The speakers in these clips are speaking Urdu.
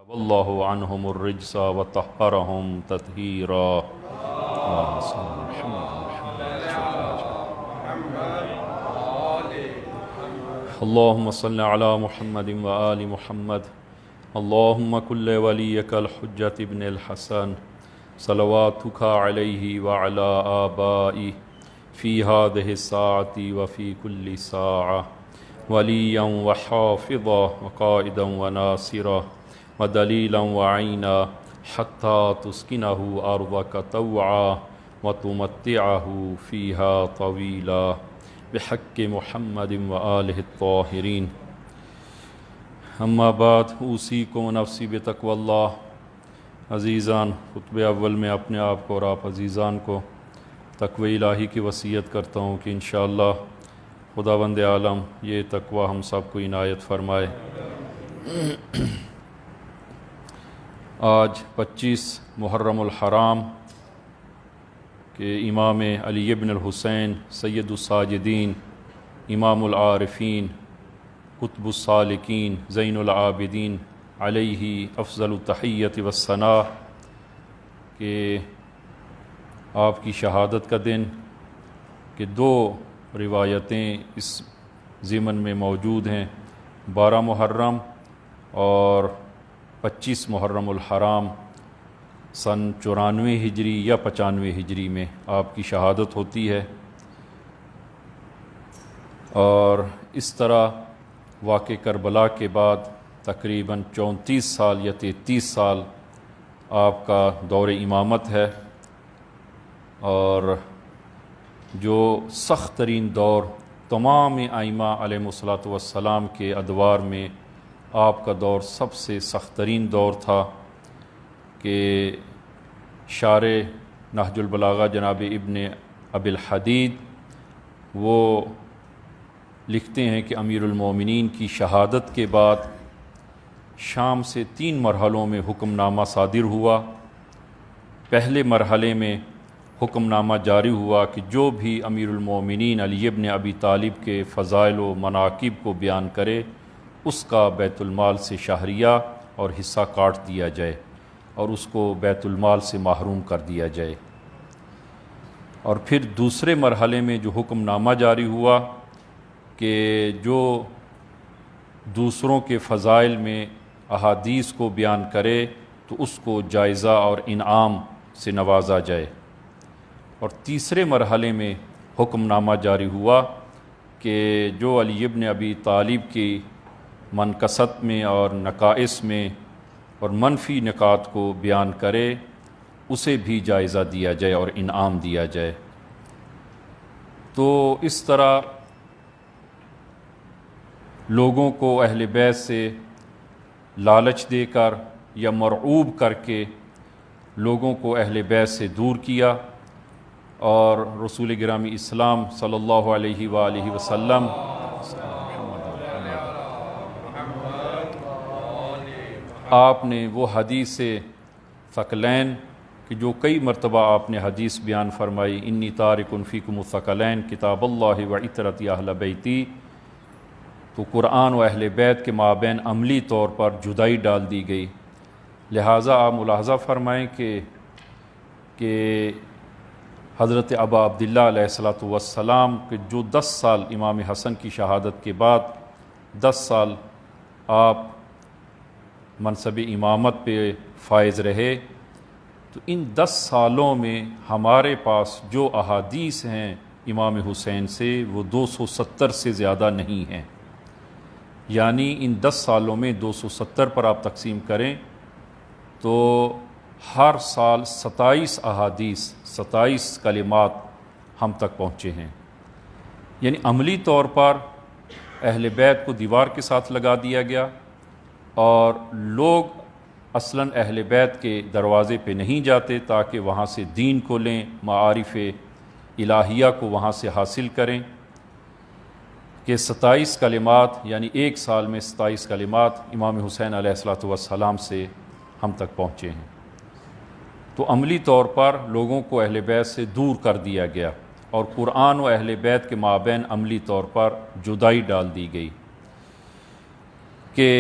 واللہ عنہم الرجس وطہرہم تطہیرا۔ اللہم صل علی محمد اللہم صل علی محمد وآل محمد۔ اللہم کل ولیک الحجۃ ابن الحسن صلواتک علیہ وعلی آبائہ فی ہذہ الساعۃ وفی کل ساعۃ ولیا وحافظا وقائدا وناصرا ودلیلا وعینا حتی تسکنہ ارضک طوعا وتمتعہ فیہا طویلا بحق محمد وآلہ الطاہرین۔ اما بعد اوصیکم ونفسی بتقوی اللہ۔ عزیزان، خطبہ اول میں اپنے آپ کو اور آپ عزیزان کو تقوی الہی کی وصیت کرتا ہوں کہ انشاءاللہ خداوند عالم یہ تقوی ہم سب کو عنایت فرمائے۔ آج 25 محرم الحرام کہ امام علی ابن الحسین سید الساجدین امام العارفین قطب السالکین زین العابدین علیہ افضل التحیۃ والثناء کہ آپ کی شہادت کا دن، کہ دو روایتیں اس ضمن میں موجود ہیں، 12 محرم اور 25 محرم الحرام سن 94 ہجری یا 95 ہجری میں آپ کی شہادت ہوتی ہے۔ اور اس طرح واقع کربلا کے بعد تقریباً 34 سال یا 33 سال آپ کا دور امامت ہے، اور جو سخت ترین دور تمام ائمہ علیہم الصلاۃ والسلام کے ادوار میں آپ کا دور سب سے سخت ترین دور تھا، کہ شارح نہج البلاغہ جناب ابن ابی الحدید وہ لکھتے ہیں کہ امیر المومنین کی شہادت کے بعد شام سے 3 مرحلوں میں حکم نامہ صادر ہوا۔ پہلے مرحلے میں حکم نامہ جاری ہوا کہ جو بھی امیر المومنین علی ابن ابی طالب کے فضائل و مناقب کو بیان کرے اس کا بیت المال سے شہریہ اور حصہ کاٹ دیا جائے اور اس کو بیت المال سے محروم کر دیا جائے۔ اور پھر دوسرے مرحلے میں جو حکم نامہ جاری ہوا کہ جو دوسروں کے فضائل میں احادیث کو بیان کرے تو اس کو جائزہ اور انعام سے نوازا جائے۔ اور تیسرے مرحلے میں حکم نامہ جاری ہوا کہ جو علی ابن ابی طالب کی منقصت میں اور نقائص میں اور منفی نکات کو بیان کرے اسے بھی جائزہ دیا جائے اور انعام دیا جائے۔ تو اس طرح لوگوں کو اہل بیت سے لالچ دے کر یا مرعوب کر کے لوگوں کو اہل بیت سے دور کیا، اور رسول گرامی اسلام صلی اللہ علیہ وآلہ وسلم آپ نے وہ حدیث ثقلین کہ جو کئی مرتبہ آپ نے حدیث بیان فرمائی، انی تارک فیکم الثقلین کتاب اللہ و عطرتی اہل بیتی، تو قرآن و اہل بیت کے مابین عملی طور پر جدائی ڈال دی گئی۔ لہٰذا آپ ملاحظہ فرمائیں کہ حضرت ابا عبداللہ علیہ الصلاۃ والسلام کے جو 10 سال امام حسن کی شہادت کے بعد 10 سال آپ منصب امامت پہ فائز رہے، تو ان 10 سالوں میں ہمارے پاس جو احادیث ہیں امام حسین سے وہ 270 سے زیادہ نہیں ہیں۔ یعنی ان 10 سالوں میں 270 پر آپ تقسیم کریں تو ہر سال 27 احادیث 27 کلمات ہم تک پہنچے ہیں۔ یعنی عملی طور پر اہل بیت کو دیوار کے ساتھ لگا دیا گیا، اور لوگ اصلاً اہل بیت کے دروازے پہ نہیں جاتے تاکہ وہاں سے دین کو لیں، معارف الہیہ کو وہاں سے حاصل کریں، کہ 27 کلمات یعنی ایک سال میں 27 کلمات امام حسین علیہ الصلاۃ والسلام سے ہم تک پہنچے ہیں۔ تو عملی طور پر لوگوں کو اہل بیت سے دور کر دیا گیا، اور قرآن و اہل بیت کے مابین عملی طور پر جدائی ڈال دی گئی، کہ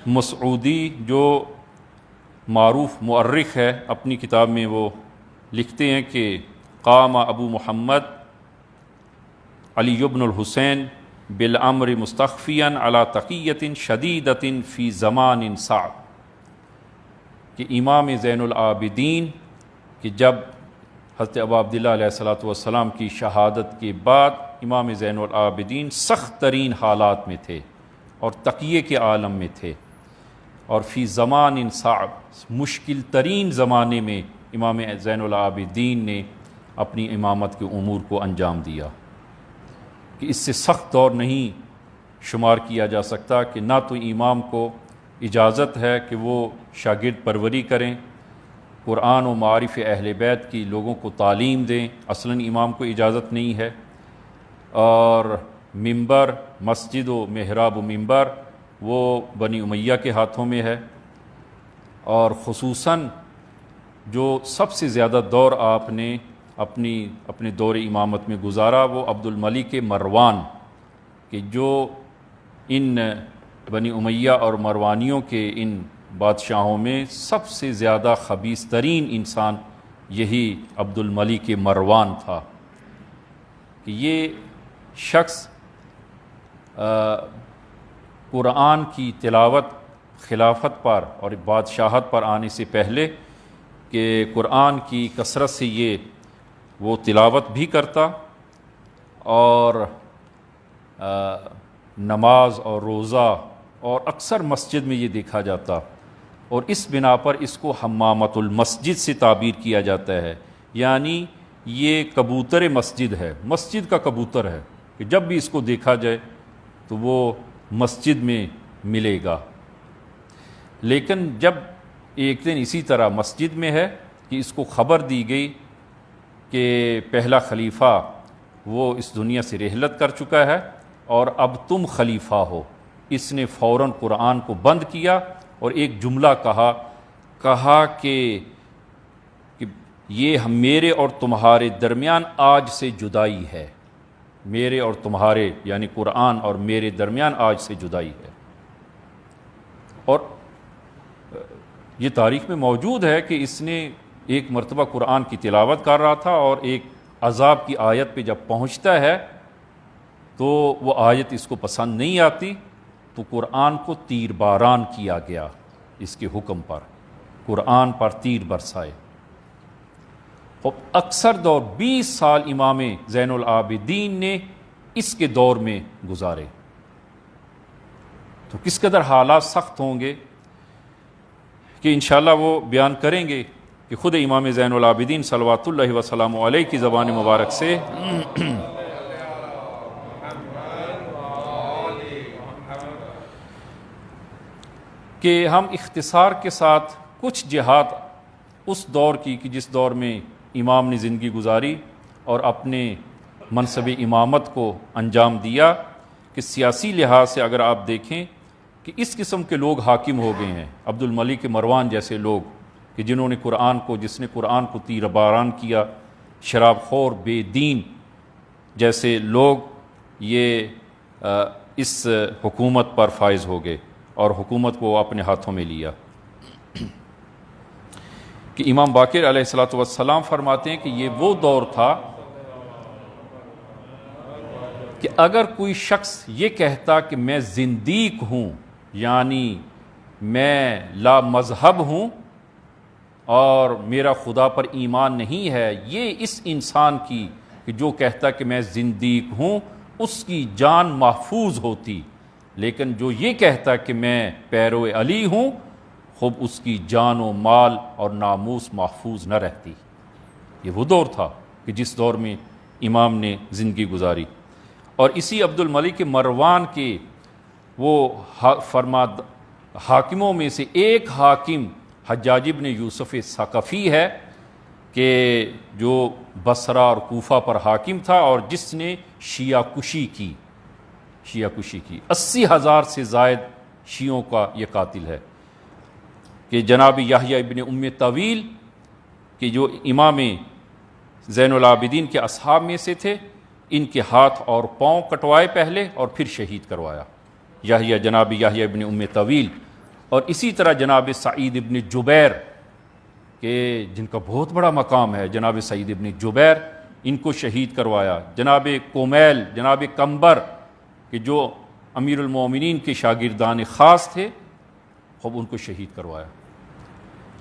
مسعودی جو معروف مؤرخ ہے، اپنی کتاب میں وہ لکھتے ہیں کہ قام ابو محمد علی بن الحسین بالامر مستخفیا علی تقیۃ شدیدۃ فی زمان صعب، کہ امام زین العابدین کہ جب حضرت ابا عبداللہ علیہ الصلاۃ والسلام کی شہادت کے بعد امام زین العابدین سخت ترین حالات میں تھے اور تقیے کے عالم میں تھے، اور فی زمان صعب مشکل ترین زمانے میں امام زین العابدین نے اپنی امامت کے امور کو انجام دیا، کہ اس سے سخت دور نہیں شمار کیا جا سکتا، کہ نہ تو امام کو اجازت ہے کہ وہ شاگرد پروری کریں، قرآن و معارف اہل بیت کی لوگوں کو تعلیم دیں، اصلاً امام کو اجازت نہیں ہے، اور منبر، مسجد و محراب و منبر وہ بنی امیہ کے ہاتھوں میں ہے، اور خصوصاً جو سب سے زیادہ دور آپ نے اپنے دور امامت میں گزارا وہ عبد الملک مروان، کہ جو ان بنی امیہ اور مروانیوں کے ان بادشاہوں میں سب سے زیادہ خبیث ترین انسان یہی عبد الملک مروان تھا، کہ یہ شخص قرآن کی تلاوت خلافت پر اور بادشاہت پر آنے سے پہلے کہ قرآن کی کثرت سے وہ تلاوت بھی کرتا، اور نماز اور روزہ اور اکثر مسجد میں یہ دیکھا جاتا، اور اس بنا پر اس کو حمامۃ المسجد سے تعبیر کیا جاتا ہے، یعنی یہ کبوتر مسجد ہے، مسجد کا کبوتر ہے، کہ جب بھی اس کو دیکھا جائے تو وہ مسجد میں ملے گا۔ لیکن جب ایک دن اسی طرح مسجد میں ہے کہ اس کو خبر دی گئی کہ پہلا خلیفہ وہ اس دنیا سے رحلت کر چکا ہے اور اب تم خلیفہ ہو، اس نے فوراً قرآن کو بند کیا اور ایک جملہ کہا کہ یہ میرے اور تمہارے درمیان آج سے جدائی ہے، میرے اور تمہارے یعنی قرآن اور میرے درمیان آج سے جدائی ہے۔ اور یہ تاریخ میں موجود ہے کہ اس نے ایک مرتبہ قرآن کی تلاوت کر رہا تھا، اور ایک عذاب کی آیت پہ جب پہنچتا ہے تو وہ آیت اس کو پسند نہیں آتی، تو قرآن کو تیر باران کیا گیا، اس کے حکم پر قرآن پر تیر برسائے۔ اور اکثر دور 20 سال امام زین العابدین نے اس کے دور میں گزارے، تو کس قدر حالات سخت ہوں گے کہ انشاءاللہ وہ بیان کریں گے کہ خود امام زین العابدین صلوات اللہ وسلام علیہ کی زبان مبارک سے کہ ہم اختصار کے ساتھ کچھ جہات اس دور کی کہ جس دور میں امام نے زندگی گزاری اور اپنے منصب امامت کو انجام دیا، کہ سیاسی لحاظ سے اگر آپ دیکھیں کہ اس قسم کے لوگ حاکم ہو گئے ہیں، عبد الملک مروان جیسے لوگ کہ جس نے قرآن کو تیر باران کیا، شراب خور بے دین جیسے لوگ یہ اس حکومت پر فائز ہو گئے اور حکومت کو اپنے ہاتھوں میں لیا۔ کہ امام باقر علیہ الصلوۃ والسلام فرماتے ہیں کہ یہ وہ دور تھا کہ اگر کوئی شخص یہ کہتا کہ میں زندیق ہوں، یعنی میں لا مذہب ہوں اور میرا خدا پر ایمان نہیں ہے، یہ اس انسان کی کہ جو کہتا کہ میں زندیق ہوں اس کی جان محفوظ ہوتی، لیکن جو یہ کہتا کہ میں پیرو علی ہوں خوب اس کی جان و مال اور ناموس محفوظ نہ رہتی۔ یہ وہ دور تھا کہ جس دور میں امام نے زندگی گزاری۔ اور اسی عبد الملک مروان کے وہ حاکموں میں سے ایک حاکم حجاج بن یوسف ثقفی ہے کہ جو بصرہ اور کوفہ پر حاکم تھا اور جس نے شیعہ کشی کی 80,000 سے زائد شیعوں کا یہ قاتل ہے، کہ جناب یحییٰ ابن ام طویل کہ جو امام زین العابدین کے اصحاب میں سے تھے، ان کے ہاتھ اور پاؤں کٹوائے پہلے اور پھر شہید کروایا۔ جناب یحییٰ ابن ام طویل اور اسی طرح جناب سعید ابن جبیر کہ جن کا بہت بڑا مقام ہے، جناب سعید ابن جبیر، ان کو شہید کروایا۔ جناب کومیل، جناب کمبر کہ جو امیر المومنین کے شاگردان خاص تھے، خوب ان کو شہید کروایا۔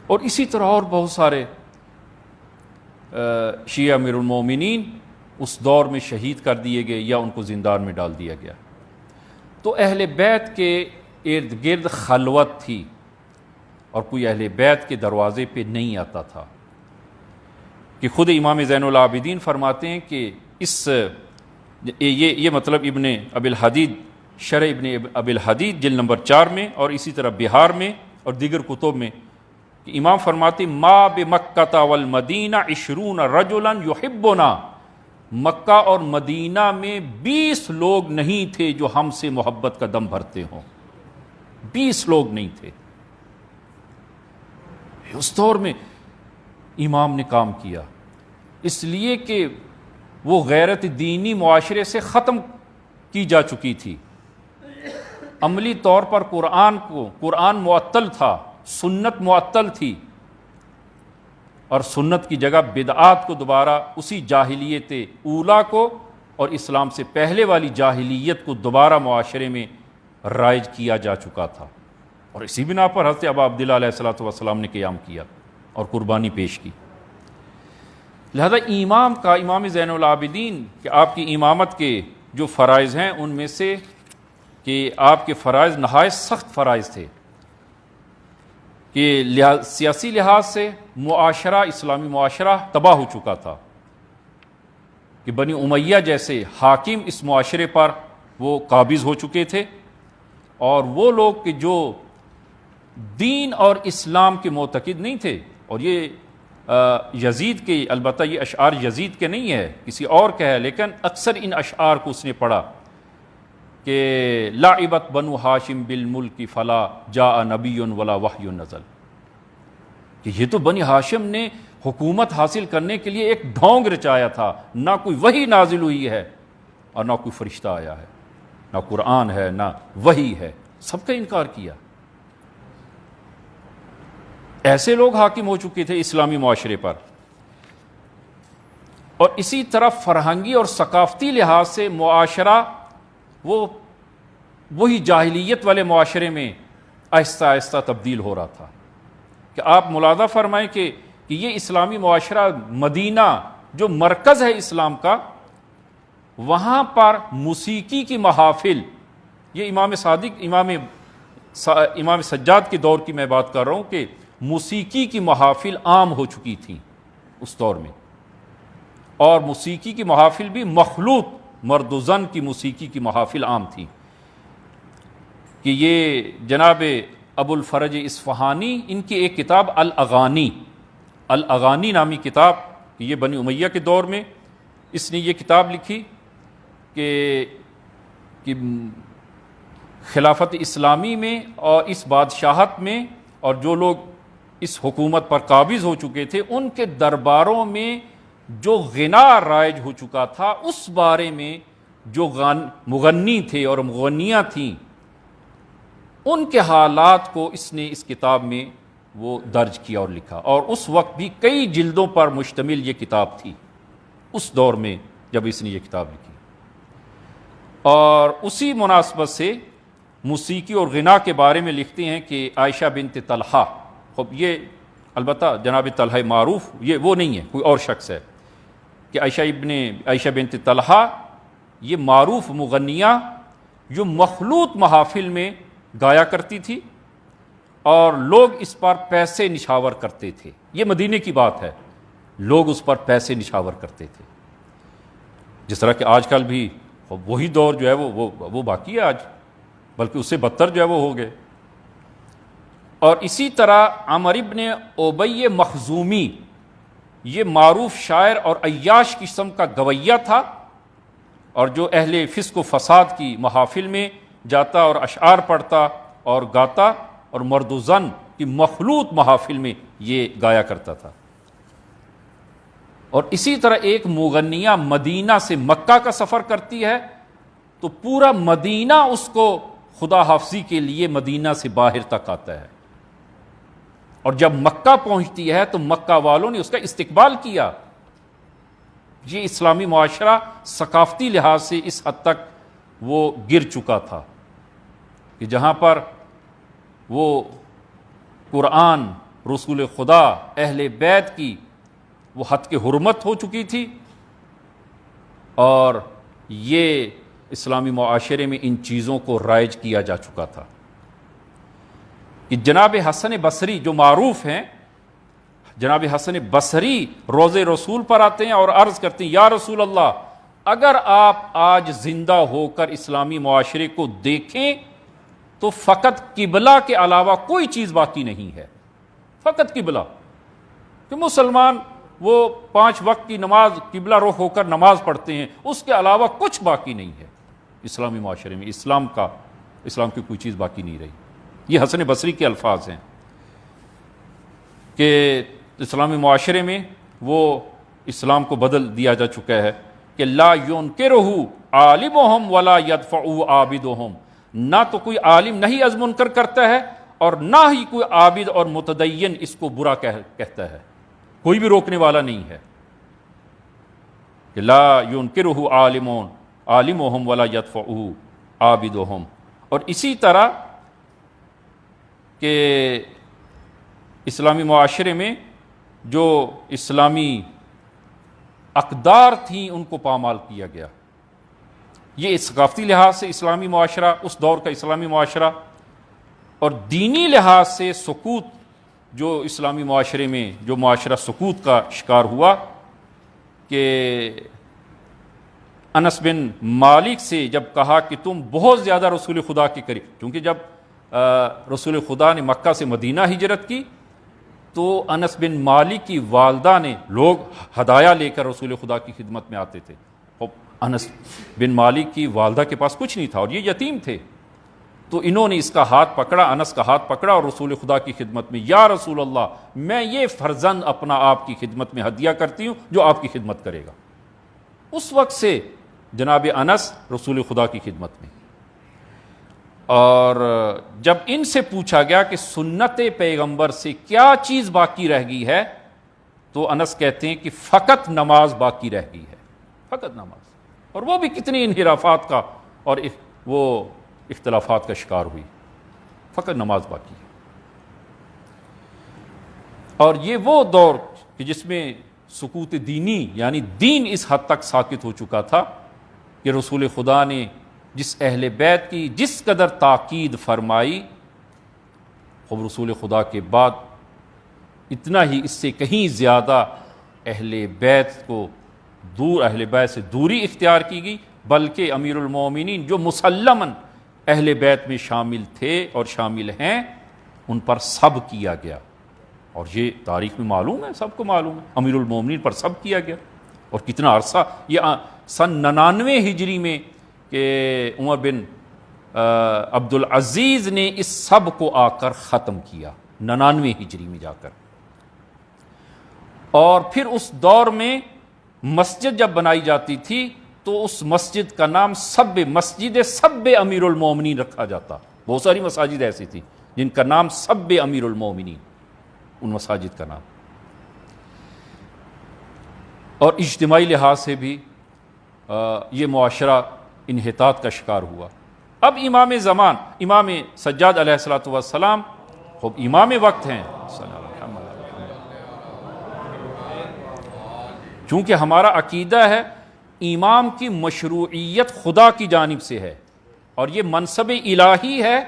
اور اسی طرح اور بہت سارے شیعہ امیر المومنین اس دور میں شہید کر دیے گئے یا ان کو زندان میں ڈال دیا گیا۔ تو اہل بیت کے ارد گرد خلوت تھی اور کوئی اہل بیت کے دروازے پہ نہیں آتا تھا، کہ خود امام زین العابدین فرماتے ہیں کہ یہ مطلب ابن ابی الحدید، شرح ابن ابی الحدید جلد نمبر 4 میں، اور اسی طرح بہار میں اور دیگر کتب میں، کہ امام فرماتے ہیں ما بمکۃ والمدینہ 20 رجلا یحبنا، مکہ اور مدینہ میں 20 لوگ نہیں تھے جو ہم سے محبت کا دم بھرتے ہوں، 20 لوگ نہیں تھے۔ اس دور میں امام نے کام کیا، اس لیے کہ وہ غیرت دینی معاشرے سے ختم کی جا چکی تھی۔ عملی طور پر قرآن معطل تھا، سنت معطل تھی، اور سنت کی جگہ بدعات کو دوبارہ اسی جاہلیت اولا کو اور اسلام سے پہلے والی جاہلیت کو دوبارہ معاشرے میں رائج کیا جا چکا تھا، اور اسی بنا پر حضرت ابا عبداللہ علیہ الصلوۃ والسلام نے قیام کیا اور قربانی پیش کی۔ لہذا امام زین العابدین کہ آپ کی امامت کے جو فرائض ہیں ان میں سے کہ آپ کے فرائض نہایت سخت فرائض تھے، کہ سیاسی لحاظ سے معاشرہ، اسلامی معاشرہ تباہ ہو چکا تھا، کہ بنی امیہ جیسے حاکم اس معاشرے پر وہ قابض ہو چکے تھے، اور وہ لوگ کہ جو دین اور اسلام کے معتقد نہیں تھے، اور یہ یزید کے، البتہ یہ اشعار یزید کے نہیں ہے، کسی اور کا ہے، لیکن اکثر ان اشعار کو اس نے پڑھا کہ لعبت بنو ہاشم بالملک فلا جاء نبی ولا وحی نزل، کہ یہ تو بنی ہاشم نے حکومت حاصل کرنے کے لیے ایک ڈھونگ رچایا تھا، نہ کوئی وحی نازل ہوئی ہے اور نہ کوئی فرشتہ آیا ہے، نہ قرآن ہے نہ وحی ہے، سب کا انکار کیا۔ ایسے لوگ حاکم ہو چکے تھے اسلامی معاشرے پر۔ اور اسی طرح فرہنگی اور ثقافتی لحاظ سے معاشرہ وہی جاہلیت والے معاشرے میں آہستہ آہستہ تبدیل ہو رہا تھا، کہ آپ ملاحظہ فرمائیں کہ یہ اسلامی معاشرہ مدینہ جو مرکز ہے اسلام کا، وہاں پر موسیقی کی محافل، یہ امام صادق امام سجاد کے دور کی میں بات کر رہا ہوں، کہ موسیقی کی محافل عام ہو چکی تھیں اس دور میں، اور موسیقی کی محافل بھی مخلوط، مرد و زن کی موسیقی کی محافل عام تھی، کہ یہ جناب ابو الفرج اصفہانی، ان کی ایک کتاب الاغانی نامی کتاب، یہ بنی امیہ کے دور میں اس نے یہ کتاب لکھی کہ خلافت اسلامی میں اور اس بادشاہت میں، اور جو لوگ اس حکومت پر قابض ہو چکے تھے، ان کے درباروں میں جو غنا رائج ہو چکا تھا، اس بارے میں جو مغنی تھے اور مغنیاں تھیں، ان کے حالات کو اس نے اس کتاب میں وہ درج کیا اور لکھا، اور اس وقت بھی کئی جلدوں پر مشتمل یہ کتاب تھی اس دور میں جب اس نے یہ کتاب لکھی۔ اور اسی مناسبت سے موسیقی اور غنا کے بارے میں لکھتے ہیں کہ عائشہ بنت طلحہ، خب یہ البتہ جناب طلحہ معروف یہ وہ نہیں ہے، کوئی اور شخص ہے، کہ عائشہ بنت طلحہ یہ معروف مغنیہ جو مخلوط محافل میں گایا کرتی تھی، اور لوگ اس پر پیسے نچھاور کرتے تھے۔ یہ مدینے کی بات ہے، لوگ اس پر پیسے نچھاور کرتے تھے، جس طرح کہ آج کل بھی وہی دور جو ہے وہ باقی ہے آج، بلکہ اس سے بدتر جو ہے وہ ہو گئے۔ اور اسی طرح عمر ابن ابی مخزومی، یہ معروف شاعر اور عیاش قسم کا گویہ تھا، اور جو اہل فسق و فساد کی محافل میں جاتا اور اشعار پڑھتا اور گاتا، اور مرد و زن کی مخلوط محافل میں یہ گایا کرتا تھا۔ اور اسی طرح ایک مغنیہ مدینہ سے مکہ کا سفر کرتی ہے تو پورا مدینہ اس کو خدا حافظی کے لیے مدینہ سے باہر تک آتا ہے، اور جب مکہ پہنچتی ہے تو مکہ والوں نے اس کا استقبال کیا۔ یہ اسلامی معاشرہ ثقافتی لحاظ سے اس حد تک وہ گر چکا تھا کہ جہاں پر وہ قرآن، رسول خدا، اہل بیت کی وہ حد کے حرمت ہو چکی تھی، اور یہ اسلامی معاشرے میں ان چیزوں کو رائج کیا جا چکا تھا کہ جناب حسن بصری جو معروف ہیں، جناب حسن بصری روضے رسول پر آتے ہیں اور عرض کرتے ہیں یا رسول اللہ، اگر آپ آج زندہ ہو کر اسلامی معاشرے کو دیکھیں تو فقط قبلہ کے علاوہ کوئی چیز باقی نہیں ہے، فقط قبلہ، کہ مسلمان وہ 5 وقت کی نماز قبلہ رخ ہو کر نماز پڑھتے ہیں، اس کے علاوہ کچھ باقی نہیں ہے اسلامی معاشرے میں، اسلام کی کوئی چیز باقی نہیں رہی۔ یہ حسن بصری کے الفاظ ہیں کہ اسلامی معاشرے میں وہ اسلام کو بدل دیا جا چکا ہے کہ لا ينکرہ عالمہم ولا یدفعہ عابدہم، نہ تو کوئی عالم نہیں از منکر کرتا ہے اور نہ ہی کوئی عابد اور متدین اس کو برا کہتا ہے، کوئی بھی روکنے والا نہیں ہے کہ لا ينکرہ عالمہم ولا یدفعہ عابدہم۔ اور اسی طرح کہ اسلامی معاشرے میں جو اسلامی اقدار تھیں ان کو پامال کیا گیا۔ یہ اس ثقافتی لحاظ سے اسلامی معاشرہ، اس دور کا اسلامی معاشرہ، اور دینی لحاظ سے سقوط جو اسلامی معاشرے میں جو معاشرہ سقوط کا شکار ہوا کہ انس بن مالک سے جب کہا کہ تم بہت زیادہ رسول خدا کے قریب، کیونکہ جب رسول خدا نے مکہ سے مدینہ ہجرت کی تو انس بن مالک کی والدہ نے، لوگ ہدایہ لے کر رسول خدا کی خدمت میں آتے تھے، اور انس بن مالک کی والدہ کے پاس کچھ نہیں تھا اور یہ یتیم تھے، تو انہوں نے اس کا ہاتھ پکڑا، انس کا ہاتھ پکڑا اور رسول خدا کی خدمت میں، یا رسول اللہ میں یہ فرزند اپنا آپ کی خدمت میں ہدیہ کرتی ہوں جو آپ کی خدمت کرے گا۔ اس وقت سے جناب انس رسول خدا کی خدمت میں۔ اور جب ان سے پوچھا گیا کہ سنت پیغمبر سے کیا چیز باقی رہ گئی ہے تو انس کہتے ہیں کہ فقط نماز باقی رہ گئی ہے، فقط نماز، اور وہ بھی کتنی انحرافات کا اور وہ اختلافات کا شکار ہوئی، فقط نماز باقی ہے۔ اور یہ وہ دور کہ جس میں سقوط دینی، یعنی دین اس حد تک ساکت ہو چکا تھا کہ رسول خدا نے جس اہل بیت کی جس قدر تاکید فرمائی، خب رسول خدا کے بعد اتنا ہی اس سے کہیں زیادہ اہل بیت سے دوری اختیار کی گئی، بلکہ امیر المومنین جو مسلماً اہل بیت میں شامل تھے اور شامل ہیں ان پر سب کیا گیا، اور یہ تاریخ میں معلوم ہے، سب کو معلوم ہے، امیر المومنین پر سب کیا گیا۔ اور کتنا عرصہ، یہ سن 99 ہجری میں کہ عمر بن عبد العزیز نے اس سب کو آ کر ختم کیا، 99 ہجری میں جا کر۔ اور پھر اس دور میں مسجد جب بنائی جاتی تھی تو اس مسجد کا نام مسجد سب امیر المومنین رکھا جاتا۔ بہت ساری مساجد ایسی تھی جن کا نام سب امیر المومنین، ان مساجد کا نام۔ اور اجتماعی لحاظ سے بھی یہ معاشرہ انحطاط کا شکار ہوا۔ اب امام زمان، امام سجاد علیہ الصلوۃ والسلام خب امام وقت ہیں، چونکہ ہمارا عقیدہ ہے امام کی مشروعیت خدا کی جانب سے ہے اور یہ منصب الہی ہے،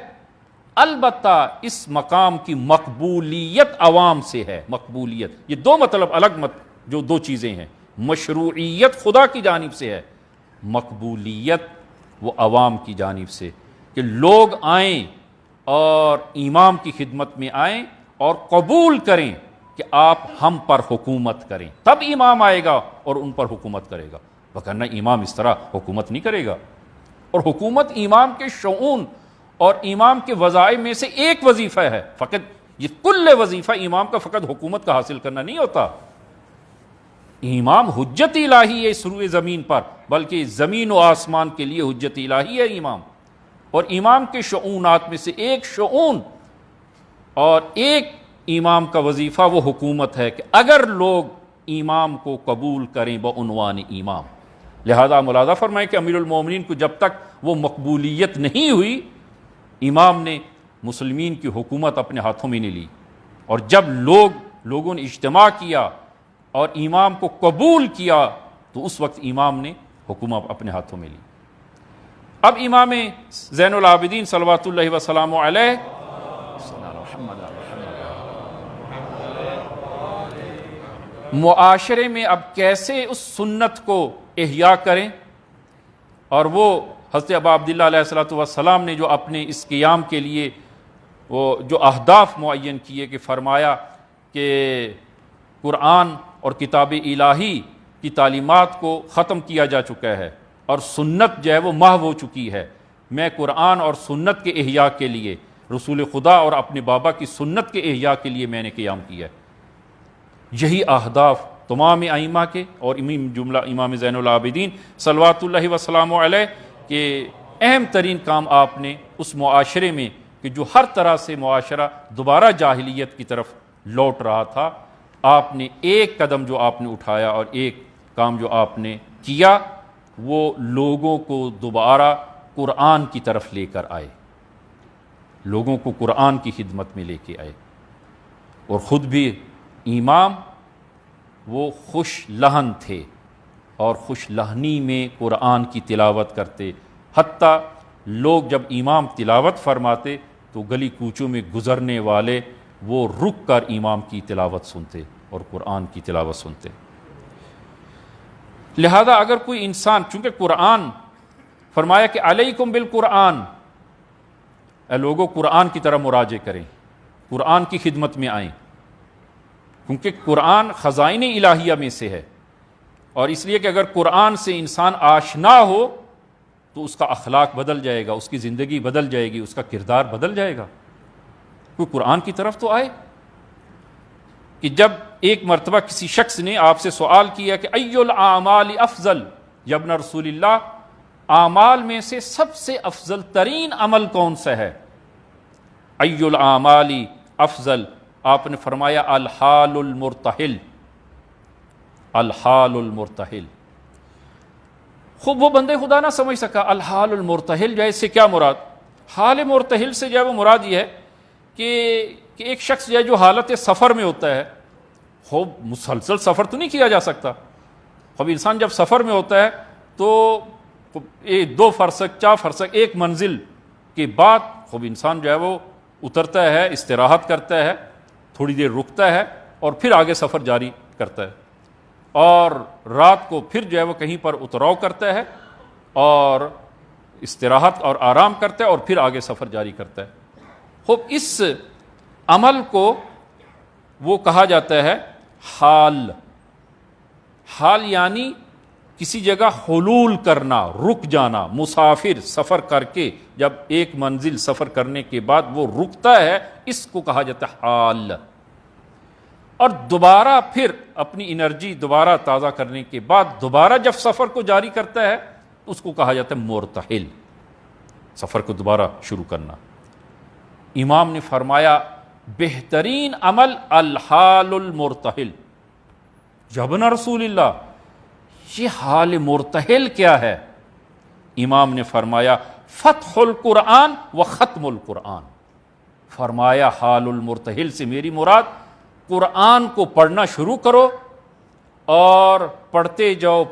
البتہ اس مقام کی مقبولیت عوام سے ہے۔ مقبولیت، یہ دو مطلب الگ جو دو چیزیں ہیں، مشروعیت خدا کی جانب سے ہے، مقبولیت وہ عوام کی جانب سے، کہ لوگ آئیں اور امام کی خدمت میں آئیں اور قبول کریں کہ آپ ہم پر حکومت کریں، تب امام آئے گا اور ان پر حکومت کرے گا، وگرنہ امام اس طرح حکومت نہیں کرے گا۔ اور حکومت امام کے شؤون اور امام کے وظائف میں سے ایک وظیفہ ہے، فقط یہ کل وظیفہ امام کا فقط حکومت کا حاصل کرنا نہیں ہوتا۔ امام حجت الہی ہے اس روئے زمین پر، بلکہ زمین و آسمان کے لیے حجت الہی ہے امام۔ اور امام کے شؤونات میں سے ایک شؤون اور ایک امام کا وظیفہ وہ حکومت ہے کہ اگر لوگ امام کو قبول کریں بعنوان امام، لہذا ملاحظہ فرمائیں کہ امیر المومنین کو جب تک وہ مقبولیت نہیں ہوئی، امام نے مسلمین کی حکومت اپنے ہاتھوں میں نہیں لی، اور جب لوگوں نے اجتماع کیا اور امام کو قبول کیا تو اس وقت امام نے حکومت اپنے ہاتھوں میں لی۔ اب امام زین العابدین صلوات اللہ وسلام علیہ معاشرے میں اب کیسے اس سنت کو احیاء کریں، اور وہ حضرت ابا عبداللہ علیہ الصلوۃ والسلام نے جو اپنے اس قیام کے لیے وہ جو اہداف معین کیے کہ فرمایا کہ قرآن اور کتاب الہی کی تعلیمات کو ختم کیا جا چکا ہے اور سنت جو ہے وہ محو ہو چکی ہے، میں قرآن اور سنت کے احیاء کے لیے، رسول خدا اور اپنے بابا کی سنت کے احیاء کے لیے میں نے قیام کیا ہے۔ یہی اہداف تمام ائمہ کے اور جملہ امام زین العابدین صلوات اللہ وسلام علیہ کے اہم ترین کام آپ نے اس معاشرے میں کہ جو ہر طرح سے معاشرہ دوبارہ جاہلیت کی طرف لوٹ رہا تھا، آپ نے ایک قدم جو آپ نے اٹھایا اور ایک کام جو آپ نے کیا وہ لوگوں کو دوبارہ قرآن کی طرف لے کر آئے، لوگوں کو قرآن کی خدمت میں لے کے آئے، اور خود بھی امام وہ خوش لہن تھے اور خوش لہنی میں قرآن کی تلاوت کرتے، حتیٰ لوگ جب امام تلاوت فرماتے تو گلی کوچوں میں گزرنے والے وہ رک کر امام کی تلاوت سنتے اور قرآن کی تلاوت سنتے۔ لہذا اگر کوئی انسان، چونکہ قرآن فرمایا کہ علیکم بالقرآن، اے لوگوں قرآن کی طرح مراجعہ کریں، قرآن کی خدمت میں آئیں، کیونکہ قرآن خزائن الہیہ میں سے ہے، اور اس لیے کہ اگر قرآن سے انسان آشنا ہو تو اس کا اخلاق بدل جائے گا، اس کی زندگی بدل جائے گی، اس کا کردار بدل جائے گا۔ کوئی قرآن کی طرف تو آئے۔ کہ جب ایک مرتبہ کسی شخص نے آپ سے سوال کیا کہ ای الاعمال افضل یا ابن رسول اللہ، اعمال میں سے سب سے افضل ترین عمل کون سا ہے؟ ای الاعمال افضل، آپ نے فرمایا الحال المرتحل، الحال المرتحل۔ خوب وہ بندے خدا نہ سمجھ سکا الحال المرتحل جو ہے اس سے کیا مراد؟ حال مرتحل سے جو ہے وہ مراد یہ ہے کہ ایک شخص جو ہے جو حالت سفر میں ہوتا ہے، خوب مسلسل سفر تو نہیں کیا جا سکتا، خوب انسان جب سفر میں ہوتا ہے تو 2 فرسخ 4 فرسخ ایک منزل کے بعد خوب انسان جو ہے وہ اترتا ہے، استراحت کرتا ہے، تھوڑی دیر رکتا ہے اور پھر آگے سفر جاری کرتا ہے، اور رات کو پھر جو ہے وہ کہیں پر اتراؤ کرتا ہے اور استراحت اور آرام کرتا ہے اور پھر آگے سفر جاری کرتا ہے۔ خوب اس عمل کو وہ کہا جاتا ہے حال۔ حال یعنی کسی جگہ حلول کرنا، رک جانا، مسافر سفر کر کے جب ایک منزل سفر کرنے کے بعد وہ رکتا ہے، اس کو کہا جاتا ہے حال۔ اور دوبارہ پھر اپنی انرجی دوبارہ تازہ کرنے کے بعد دوبارہ جب سفر کو جاری کرتا ہے اس کو کہا جاتا ہے مرتحل، سفر کو دوبارہ شروع کرنا۔ امام نے فرمایا بہترین عمل الحال المرتحل۔ ابن رسول اللہ، یہ حال مرتحل کیا ہے؟ امام نے فرمایا فتح القرآن و ختم القرآن۔ فرمایا حال المرتحل سے میری مراد قرآن کو پڑھنا شروع کرو اور پڑھتے جاؤ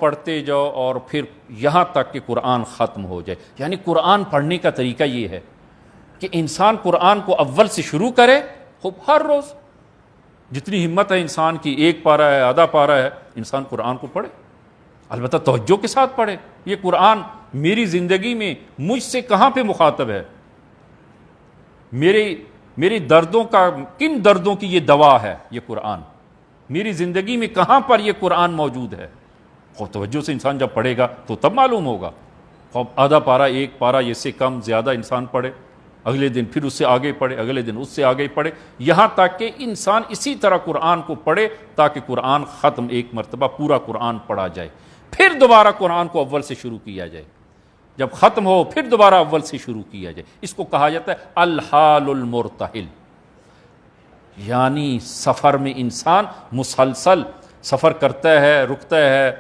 اور پھر یہاں تک کہ قرآن ختم ہو جائے۔ یعنی قرآن پڑھنے کا طریقہ یہ ہے کہ انسان قرآن کو اول سے شروع کرے، خوب ہر روز جتنی ہمت ہے انسان کی، 1 پارہ ہے، آدھا پارہ ہے، انسان قرآن کو پڑھے، البتہ توجہ کے ساتھ پڑھے۔ یہ قرآن میری زندگی میں مجھ سے کہاں پہ مخاطب ہے، میری دردوں کا کن دردوں کی یہ دوا ہے یہ قرآن، میری زندگی میں کہاں پر یہ قرآن موجود ہے۔ خوب توجہ سے انسان جب پڑھے گا تو تب معلوم ہوگا۔ خوب آدھا پارہ، 1 پارہ، یہ سے کم زیادہ انسان پڑھے، اگلے دن پھر اس سے آگے پڑھے، اگلے دن اس سے آگے پڑھے، یہاں تک کہ انسان اسی طرح قرآن کو پڑھے تاکہ قرآن ختم، ایک مرتبہ پورا قرآن پڑھا جائے، پھر دوبارہ قرآن کو اول سے شروع کیا جائے۔ جب ختم ہو پھر دوبارہ اول سے شروع کیا جائے. اس کو کہا جاتا ہے الحال المرتحل، یعنی سفر میں انسان مسلسل سفر کرتا ہے، رکتا ہے،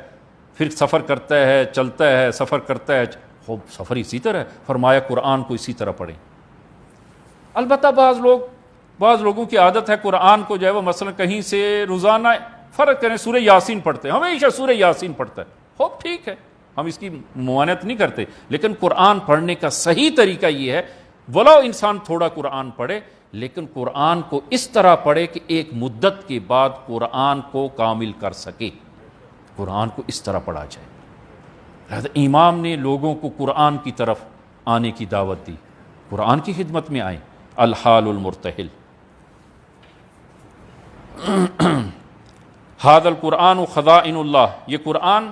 پھر سفر کرتا ہے، چلتا ہے، سفر کرتا ہے. خوب سفر اسی طرح ہے. فرمایا قرآن کو اسی طرح پڑھیں. البتہ بعض لوگوں کی عادت ہے قرآن کو جو ہے وہ مثلا کہیں سے روزانہ فرق کریں، سورہ یاسین پڑھتے ہیں، ہمیشہ سورہ یاسین پڑھتا ہے. خوب ٹھیک ہے، ہم اس کی ممانعت نہیں کرتے، لیکن قرآن پڑھنے کا صحیح طریقہ یہ ہے ولو انسان تھوڑا قرآن پڑھے، لیکن قرآن کو اس طرح پڑھے کہ ایک مدت کے بعد قرآن کو کامل کر سکے. قرآن کو اس طرح پڑھا جائے. لہذا امام نے لوگوں کو قرآن کی طرف آنے کی دعوت دی، قرآن کی خدمت میں آئیں. الحال المرتحل. ھذا القرآن خزائن اللہ، یہ قرآن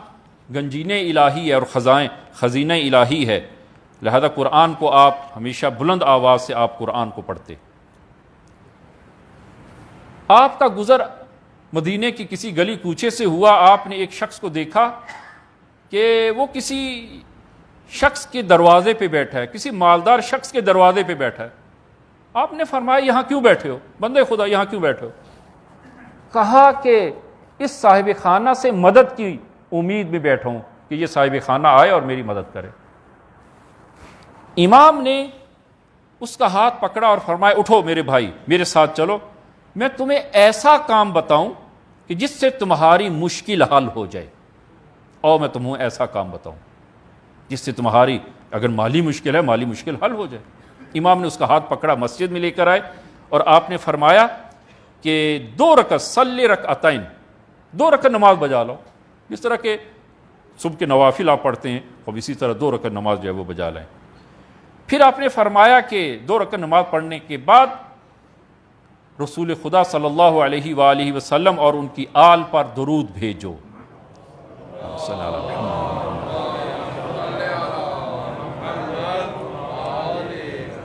گنجینہ الہی ہے اور خزینہ الہی ہے. لہذا قرآن کو آپ ہمیشہ بلند آواز سے آپ قرآن کو پڑھتے. آپ کا گزر مدینے کی کسی گلی کوچے سے ہوا، آپ نے ایک شخص کو دیکھا کہ وہ کسی شخص کے دروازے پہ بیٹھا ہے، کسی مالدار شخص کے دروازے پہ بیٹھا ہے. آپ نے فرمایا یہاں کیوں بیٹھے ہو بندے خدا، یہاں کیوں بیٹھے ہو؟ کہا کہ اس صاحب خانہ سے مدد کی امید میں بیٹھا ہوں کہ یہ صاحب خانہ آئے اور میری مدد کرے. امام نے اس کا ہاتھ پکڑا اور فرمایا اٹھو میرے بھائی، میرے ساتھ چلو، میں تمہیں ایسا کام بتاؤں کہ جس سے تمہاری مشکل حل ہو جائے. اور میں تمہیں ایسا کام بتاؤں جس سے تمہاری اگر مالی مشکل ہے، مالی مشکل حل ہو جائے. امام نے اس کا ہاتھ پکڑا، مسجد میں لے کر آئے اور آپ نے فرمایا کہ 2 رکعت صلی رکعتین، 2 رکعت نماز بجا لو. جس طرح کہ صبح کے نوافل آپ پڑھتے ہیں، اب اسی طرح 2 رکعت نماز جو ہے وہ بجا لائیں. پھر آپ نے فرمایا کہ 2 رکعت نماز پڑھنے کے بعد رسول خدا صلی اللہ علیہ وآلہ وسلم اور ان کی آل پر درود بھیجو.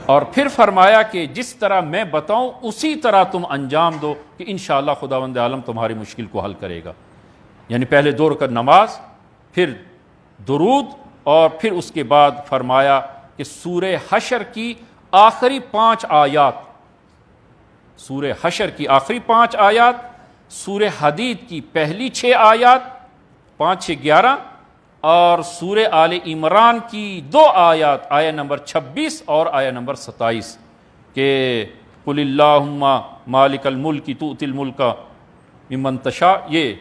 اور پھر فرمایا کہ جس طرح میں بتاؤں اسی طرح تم انجام دو کہ انشاءاللہ خداوند عالم تمہاری مشکل کو حل کرے گا. یعنی پہلے 2 رکعت نماز، پھر درود، اور پھر اس کے بعد فرمایا کہ سورہ حشر کی آخری 5 آیات، سورہ حشر کی آخری 5 آیات، سورہ حدید کی پہلی 6 آیات، 5 6 11، اور سورہ آل عمران کی 2 آیات، آیہ نمبر 26 اور آیہ نمبر 27، کہ قل اللہم مالک الملک تؤتی الملک ممن تشاء. یہ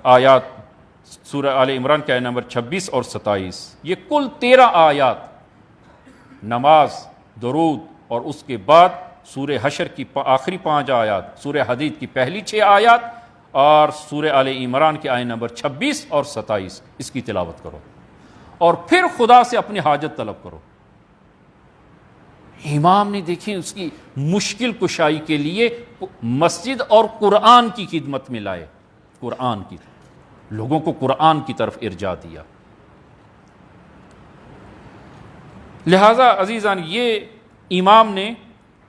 آیات سورہ آل عمران کے آیہ نمبر 26 اور 27، یہ کل 13 آیات نماز، درود، اور اس کے بعد سورہ حشر کی آخری 5 آیات، سورہ حدید کی پہلی 6 آیات، اور سورہ آل عمران کے آیہ نمبر 26 اور 27، اس کی تلاوت کرو اور پھر خدا سے اپنی حاجت طلب کرو. امام نے دیکھیں اس کی مشکل کشائی کے لیے مسجد اور قرآن کی خدمت میں لائے، قرآن کی لوگوں کو قرآن کی طرف ارجاع دیا. لہذا عزیزان، یہ امام نے،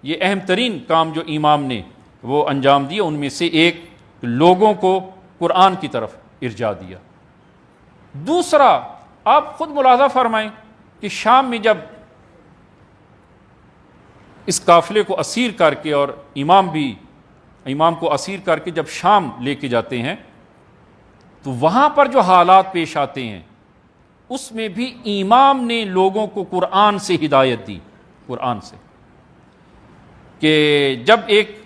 یہ اہم ترین کام جو امام نے وہ انجام دیا، ان میں سے ایک لوگوں کو قرآن کی طرف ارجاع دیا. دوسرا، آپ خود ملاحظہ فرمائیں کہ شام میں جب اس قافلے کو اسیر کر کے، اور امام کو اسیر کر کے جب شام لے کے جاتے ہیں، تو وہاں پر جو حالات پیش آتے ہیں اس میں بھی امام نے لوگوں کو قرآن سے ہدایت دی. قرآن سے، کہ جب ایک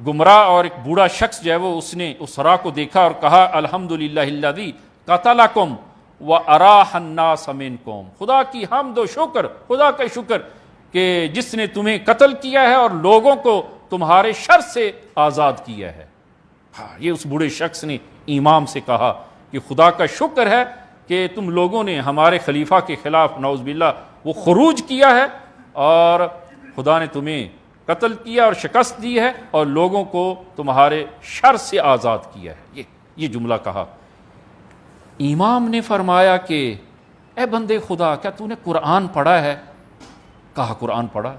گمراہ اور ایک بوڑھا شخص جو ہے وہ اس نے اس راہ کو دیکھا اور کہا الحمدللہ الذی قتلکم واراح الناس منکم، خدا کی حمد و شکر، خدا کا شکر کہ جس نے تمہیں قتل کیا ہے اور لوگوں کو تمہارے شر سے آزاد کیا ہے. ہاں، یہ اس بوڑھے شخص نے امام سے کہا کہ خدا کا شکر ہے کہ تم لوگوں نے ہمارے خلیفہ کے خلاف نعوذ باللہ وہ خروج کیا ہے اور خدا نے تمہیں قتل کیا اور شکست دی ہے اور لوگوں کو تمہارے شر سے آزاد کیا ہے. یہ جملہ کہا. امام نے فرمایا کہ اے بندے خدا، کیا تو نے قرآن پڑھا ہے؟ کہا قرآن پڑھا.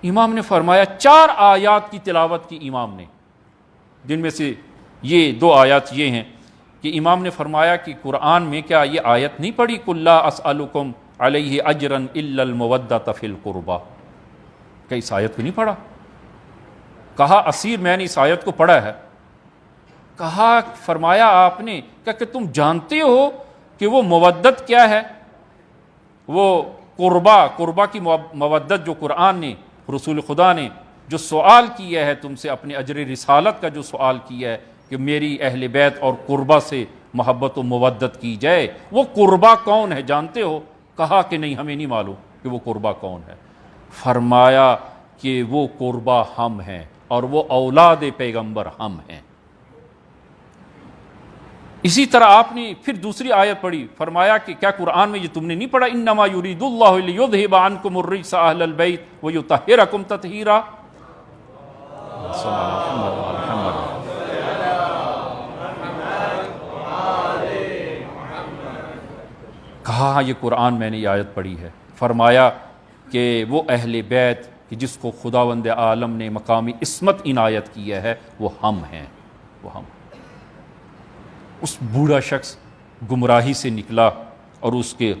امام نے فرمایا 4 آیات کی تلاوت کی امام نے، جن میں سے یہ 2 آیات یہ ہیں کہ امام نے فرمایا کہ قرآن میں کیا یہ آیت نہیں پڑھی قُل لَا أَسْأَلُكُمْ عَلَيْهِ أَجْرًا إِلَّا الْمَوَدَّةَ فِي الْقُرْبَى، کہ اس آیت کو نہیں پڑھا؟ کہا اسیر میں نے اس آیت کو پڑھا ہے۔ کہا فرمایا آپ نے کہ تم جانتے ہو کہ وہ مودت کیا ہے؟ وہ قربا کی مودت جو قرآن نے، رسول خدا نے جو سوال کیا ہے تم سے، اپنے اجر رسالت کا جو سوال کیا ہے کہ میری اہل بیت اور قربا سے محبت و مودت کی جائے، وہ قربا کون ہے جانتے ہو؟ کہا کہ نہیں ہمیں نہیں معلوم کہ وہ قربا کون ہے۔ فرمایا کہ وہ قربا ہم ہیں اور وہ اولاد پیغمبر ہم ہیں۔ اسی طرح آپ نے پھر دوسری آیت پڑھی، فرمایا کہ کیا قرآن میں یہ تم نے نہیں پڑھا انما یرید اللہ لیذھب عنکم الرجس اہل البیت ویطہرکم تطہیرا؟ کہا یہ قرآن میں نے یہ آیت پڑھی ہے۔ فرمایا کہ وہ اہل بیت کہ جس کو خداوند عالم نے مقامی عصمت عنایت کیا ہے وہ ہم ہیں، وہ ہم۔ اس بوڑھا شخص گمراہی سے نکلا اور اس کے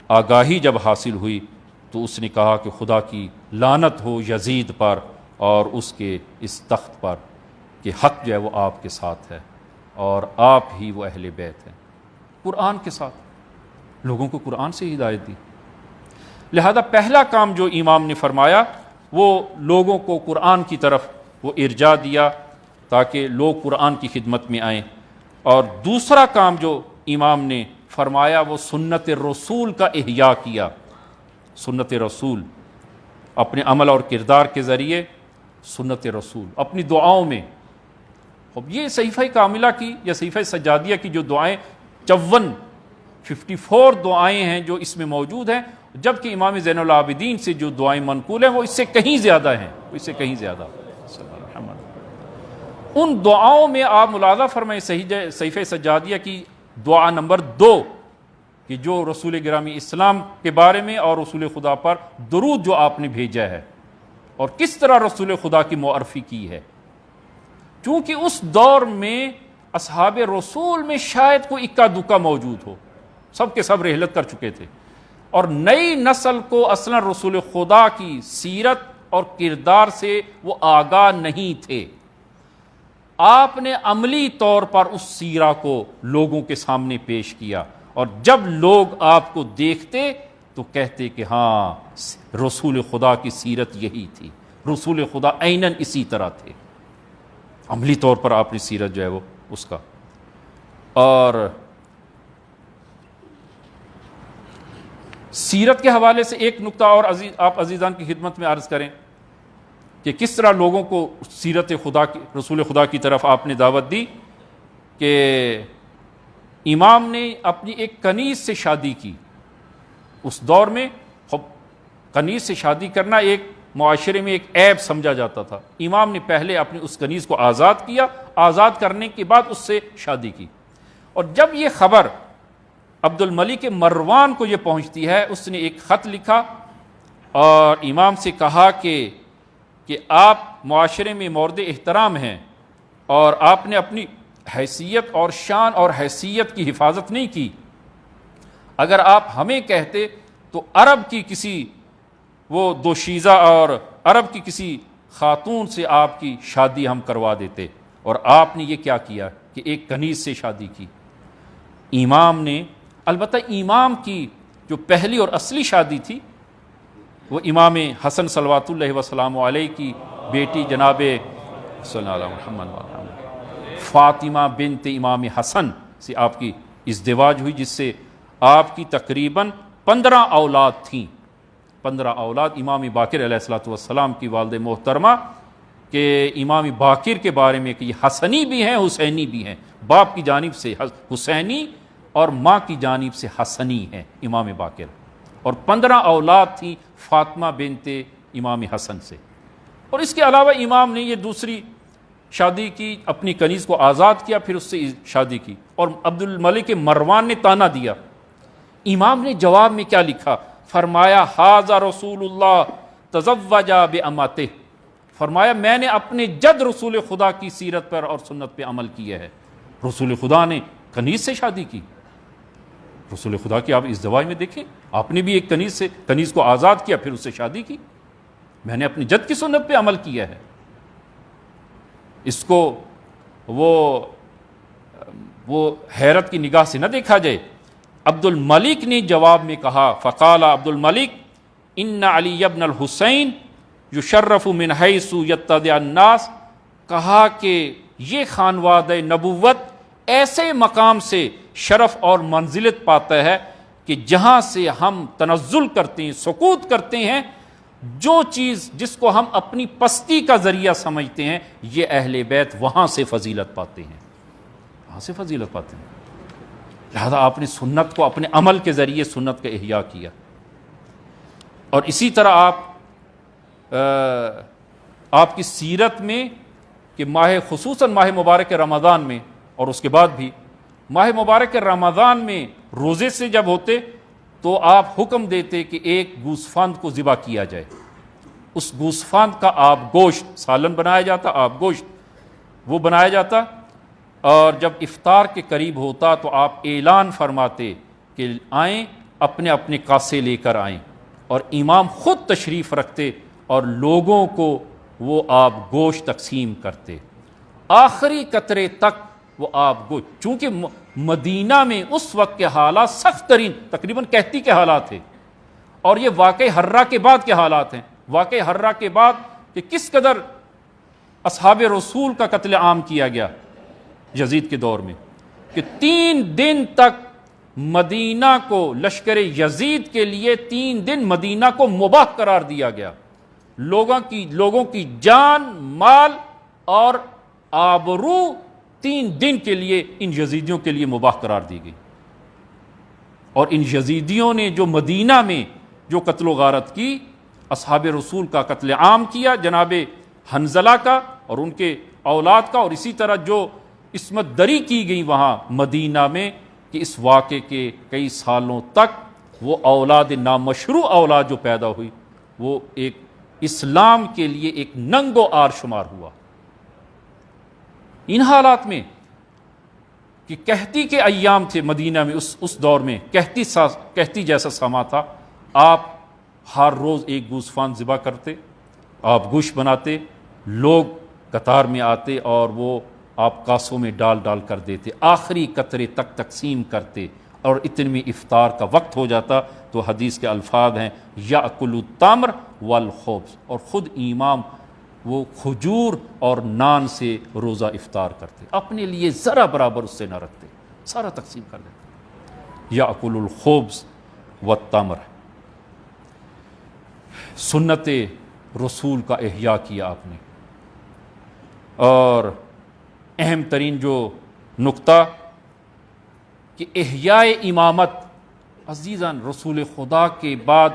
آگاہی جب حاصل ہوئی تو اس نے کہا کہ خدا کی لعنت ہو یزید پر اور اس کے اس تخت پر کہ حق جو ہے وہ آپ کے ساتھ ہے اور آپ ہی وہ اہل بیت ہیں۔ قرآن کے ساتھ لوگوں کو قرآن سے ہدایت دی۔ لہذا پہلا کام جو امام نے فرمایا وہ لوگوں کو قرآن کی طرف وہ ارجاع دیا تاکہ لوگ قرآن کی خدمت میں آئیں، اور دوسرا کام جو امام نے فرمایا وہ سنت رسول کا احیاء کیا۔ سنت رسول اپنے عمل اور کردار کے ذریعے، سنت رسول اپنی دعاؤں میں۔ اب یہ صحیفہ کاملہ کی یا صحیفہ سجادیہ کی جو دعائیں 54 دعائیں ہیں جو اس میں موجود ہیں، جبکہ امام زین العابدین سے جو دعائیں منقول ہیں وہ اس سے کہیں زیادہ ہیں، اس سے کہیں زیادہ۔ ان دعاؤں میں آپ ملاحظہ فرمائیں صحیفہ سجادیہ کی دعا نمبر 2 کہ جو رسول گرامی اسلام کے بارے میں اور رسول خدا پر درود جو آپ نے بھیجا ہے اور کس طرح رسول خدا کی معرفی کی ہے، چونکہ اس دور میں اصحاب رسول میں شاید کوئی اکا دکا موجود ہو، سب کے سب رحلت کر چکے تھے، اور نئی نسل کو اصلا رسول خدا کی سیرت اور کردار سے وہ آگاہ نہیں تھے۔ آپ نے عملی طور پر اس سیرہ کو لوگوں کے سامنے پیش کیا، اور جب لوگ آپ کو دیکھتے تو کہتے کہ ہاں رسول خدا کی سیرت یہی تھی، رسول خدا عیناً اسی طرح تھے۔ عملی طور پر آپ نے سیرت جو ہے وہ اس کا۔ اور سیرت کے حوالے سے ایک نقطہ اور آپ عزیزان کی خدمت میں عرض کریں کہ کس طرح لوگوں کو سیرت خدا کی، رسول خدا کی طرف آپ نے دعوت دی کہ امام نے اپنی ایک کنیز سے شادی کی۔ اس دور میں کنیز سے شادی کرنا ایک معاشرے میں ایک عیب سمجھا جاتا تھا۔ امام نے پہلے اپنی اس کنیز کو آزاد کیا، آزاد کرنے کے بعد اس سے شادی کی۔ اور جب یہ خبر عبد الملک مروان کو یہ پہنچتی ہے، اس نے ایک خط لکھا اور امام سے کہا کہ آپ معاشرے میں مورد احترام ہیں اور آپ نے اپنی حیثیت اور شان اور حیثیت کی حفاظت نہیں کی۔ اگر آپ ہمیں کہتے تو عرب کی کسی وہ دوشیزہ اور عرب کی کسی خاتون سے آپ کی شادی ہم کروا دیتے، اور آپ نے یہ کیا کیا کہ ایک کنیز سے شادی کی۔ امام نے، البتہ امام کی جو پہلی اور اصلی شادی تھی وہ امام حسن صلوات اللہ وسلام علیہ کی بیٹی جناب صلی اللہ علیہ محمد فاطمہ بنت امام حسن سے آپ کی ازدواج ہوئی، جس سے آپ کی تقریباً 15 اولاد تھیں۔ 15 اولاد امام باقر علیہ الصلوۃ والسلام کی والد محترمہ کہ امام باقر کے بارے میں کہ یہ حسنی بھی ہیں حسینی بھی ہیں، باپ کی جانب سے حسینی اور ماں کی جانب سے حسنی ہیں امام باقر، اور 15 اولاد تھیں فاطمہ بنت امام حسن سے۔ اور اس کے علاوہ امام نے یہ دوسری شادی کی، اپنی کنیز کو آزاد کیا، پھر اس سے شادی کی۔ اور عبد الملک مروان نے تانا دیا، امام نے جواب میں کیا لکھا؟ فرمایا ھذا رسول اللہ تزوج بامتہ، فرمایا میں نے اپنے جد رسول خدا کی سیرت پر اور سنت پہ عمل کیا ہے۔ رسول خدا نے کنیز سے شادی کی؟ رسول خدا کی آپ ازدواج میں دیکھیں، آپ نے بھی ایک کنیز کو آزاد کیا، پھر اس سے شادی کی۔ میں نے اپنی جد کی سنت پہ عمل کیا ہے۔ اس کو وہ حیرت کی نگاہ سے نہ دیکھا جائے۔ عبد الملک نے جواب میں کہا، فقال عبد الملک ان علی ابن الحسین یشرف من حیث یتبع الناس، کہا کہ یہ خانوادہ نبوت ایسے مقام سے شرف اور منزلت پاتا ہے کہ جہاں سے ہم تنزل کرتے ہیں، سقوط کرتے ہیں، جو چیز جس کو ہم اپنی پستی کا ذریعہ سمجھتے ہیں، یہ اہل بیت وہاں سے فضیلت پاتے ہیں، وہاں سے فضیلت پاتے ہیں۔ لہذا آپ نے سنت کو اپنے عمل کے ذریعے سنت کا احیاء کیا۔ اور اسی طرح آپ کی سیرت میں کہ خصوصاً ماہ مبارک رمضان میں اور اس کے بعد بھی ماہ مبارک رمضان میں روزے سے جب ہوتے تو آپ حکم دیتے کہ ایک گوسفند کو ذبح کیا جائے، اس گوسفند کا آب گوشت، سالن بنایا جاتا، آب گوشت وہ بنایا جاتا، اور جب افطار کے قریب ہوتا تو آپ اعلان فرماتے کہ آئیں، اپنے اپنے کاسے لے کر آئیں، اور امام خود تشریف رکھتے اور لوگوں کو وہ آب گوشت تقسیم کرتے، آخری قطرے تک وہ آب گوشت۔ چونکہ مدینہ میں اس وقت کے حالات سخت ترین تقریباً قحطی کے حالات تھے، اور یہ واقعہ حرہ کے بعد کے حالات ہیں، واقعہ حرہ کے بعد کہ کس قدر اصحاب رسول کا قتل عام کیا گیا یزید کے دور میں، کہ 3 دن تک مدینہ کو لشکر یزید کے لیے 3 دن مدینہ کو مباح قرار دیا گیا، لوگوں کی جان، مال اور آبرو 3 دن کے لیے ان یزیدیوں کے لیے مباح قرار دی گئی۔ اور ان یزیدیوں نے جو مدینہ میں جو قتل و غارت کی، اصحاب رسول کا قتل عام کیا، جناب حنظلہ کا اور ان کے اولاد کا، اور اسی طرح جو عصمت دری کی گئی وہاں مدینہ میں، کہ اس واقعے کے کئی سالوں تک وہ اولاد نامشروع اولاد جو پیدا ہوئی وہ ایک اسلام کے لیے ایک ننگ و آر شمار ہوا۔ ان حالات میں کہ قحطی کے ایام تھے مدینہ میں، اس دور میں قحطی جیسا سما تھا، آپ ہر روز ایک گوسفند ذبح کرتے، آپ گوشت بناتے، لوگ قطار میں آتے اور وہ آپ کاسوں میں ڈال ڈال کر دیتے، آخری قطرے تک تقسیم کرتے، اور اتنے میں افطار کا وقت ہو جاتا تو حدیث کے الفاظ ہیں یأکل التمر والخبز، اور خود امام وہ کھجور اور نان سے روزہ افطار کرتے، اپنے لیے ذرا برابر اس سے نہ رکھتے، سارا تقسیم کر دیتے۔ یأکل الخبز والتمر، سنت رسول کا احیاء کیا آپ نے۔ اور اہم ترین جو نقطہ کہ احیاء امامت، عزیزان رسول خدا کے بعد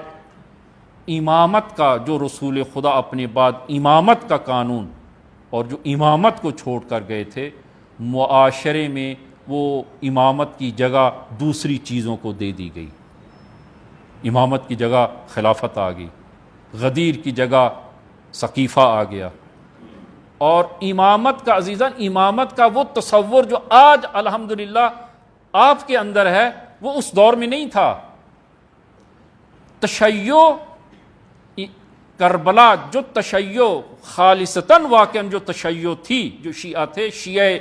امامت کا، جو رسول خدا اپنے بعد امامت کا قانون اور جو امامت کو چھوڑ کر گئے تھے، معاشرے میں وہ امامت کی جگہ دوسری چیزوں کو دے دی گئی۔ امامت کی جگہ خلافت آ گئی، غدیر کی جگہ سقیفہ آ گیا، اور امامت کا، عزیزان امامت کا وہ تصور جو آج الحمدللہ آپ کے اندر ہے وہ اس دور میں نہیں تھا۔ تشیع کربلا، جو تشیع خالصتاً واقعاً جو تشیع تھی، جو شیعہ تھے، شیعہ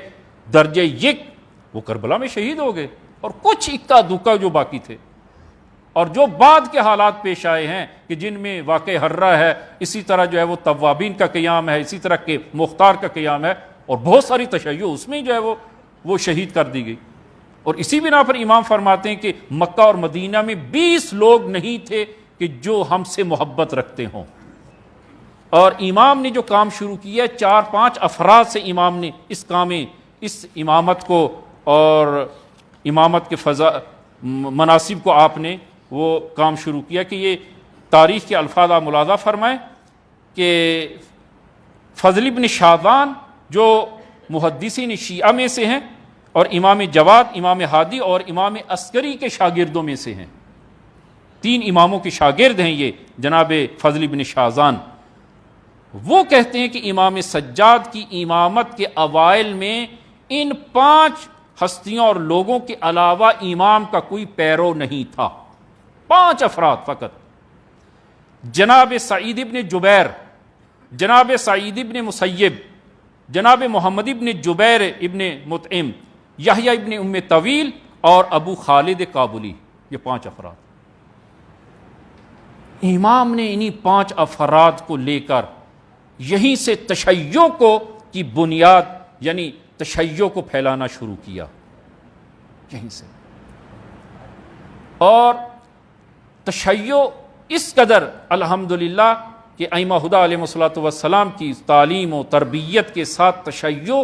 درجہ یک، وہ کربلا میں شہید ہو گئے، اور کچھ اکا دکا جو باقی تھے، اور جو بعد کے حالات پیش آئے ہیں کہ جن میں واقع حرہ ہے، اسی طرح جو ہے وہ توابین کا قیام ہے، اسی طرح کے مختار کا قیام ہے، اور بہت ساری تشیع اس میں جو ہے وہ شہید کر دی گئی۔ اور اسی بنا پر امام فرماتے ہیں کہ مکہ اور مدینہ میں 20 لوگ نہیں تھے کہ جو ہم سے محبت رکھتے ہوں، اور امام نے جو کام شروع کیا 4-5 افراد سے امام نے اس امامت کو اور امامت کے مناسب کو آپ نے وہ کام شروع کیا، کہ یہ تاریخ کے الفاظ آپ ملاحظہ فرمائیں کہ فضل بن شاذان جو محدثین شیعہ میں سے ہیں، اور امام جواد، امام ہادی اور امام عسکری کے شاگردوں میں سے ہیں، 3 اماموں کے شاگرد ہیں یہ جناب فضل بن شاذان۔ وہ کہتے ہیں کہ امام سجاد کی امامت کے اوائل میں ان 5 ہستیوں اور لوگوں کے علاوہ امام کا کوئی پیرو نہیں تھا، 5 افراد فقط، جناب سعید ابن جبیر، جناب سعید ابن مسیب، جناب محمد ابن جبیر ابن مطعم، یحییٰ ابن ام طویل اور ابو خالد کابلی، یہ 5 افراد۔ امام نے انہی 5 افراد کو لے کر یہیں سے تشیع کو کی بنیاد یعنی تشیع کو پھیلانا شروع کیا، یہیں سے۔ اور تشیع اس قدر الحمدللہ کہ ائمہ ہدیٰ علیہ الصلوۃ والسلام کی تعلیم و تربیت کے ساتھ تشیع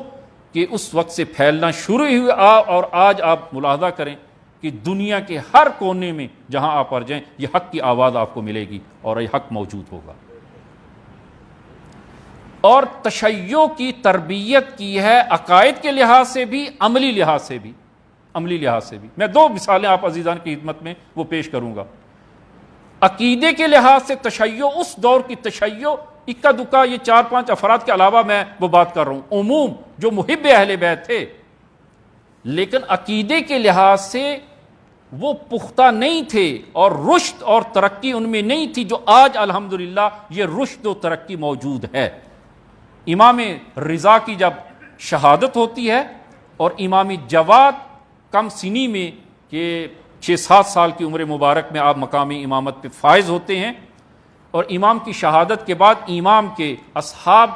کے اس وقت سے پھیلنا شروع ہوئے، اور آج آپ ملاحظہ کریں کہ دنیا کے ہر کونے میں جہاں آپ پر جائیں یہ حق کی آواز آپ کو ملے گی اور یہ حق موجود ہوگا۔ اور تشیع کی تربیت کی ہے عقائد کے لحاظ سے بھی، عملی لحاظ سے بھی، عملی لحاظ سے بھی۔ میں 2 مثالیں آپ عزیزان کی خدمت میں وہ پیش کروں گا۔ عقیدے کے لحاظ سے تشیع، اس دور کی تشیع، اکا دکا یہ 4-5 افراد کے علاوہ میں وہ بات کر رہا ہوں، عموم جو محب اہل بیت تھے، لیکن عقیدے کے لحاظ سے وہ پختہ نہیں تھے اور رشد اور ترقی ان میں نہیں تھی جو آج الحمدللہ یہ رشد و ترقی موجود ہے۔ امام رضا کی جب شہادت ہوتی ہے اور امام جواد کم سنی میں کہ 6-7 سال کی عمر مبارک میں آپ مقامی امامت پہ فائز ہوتے ہیں، اور امام کی شہادت کے بعد امام کے اصحاب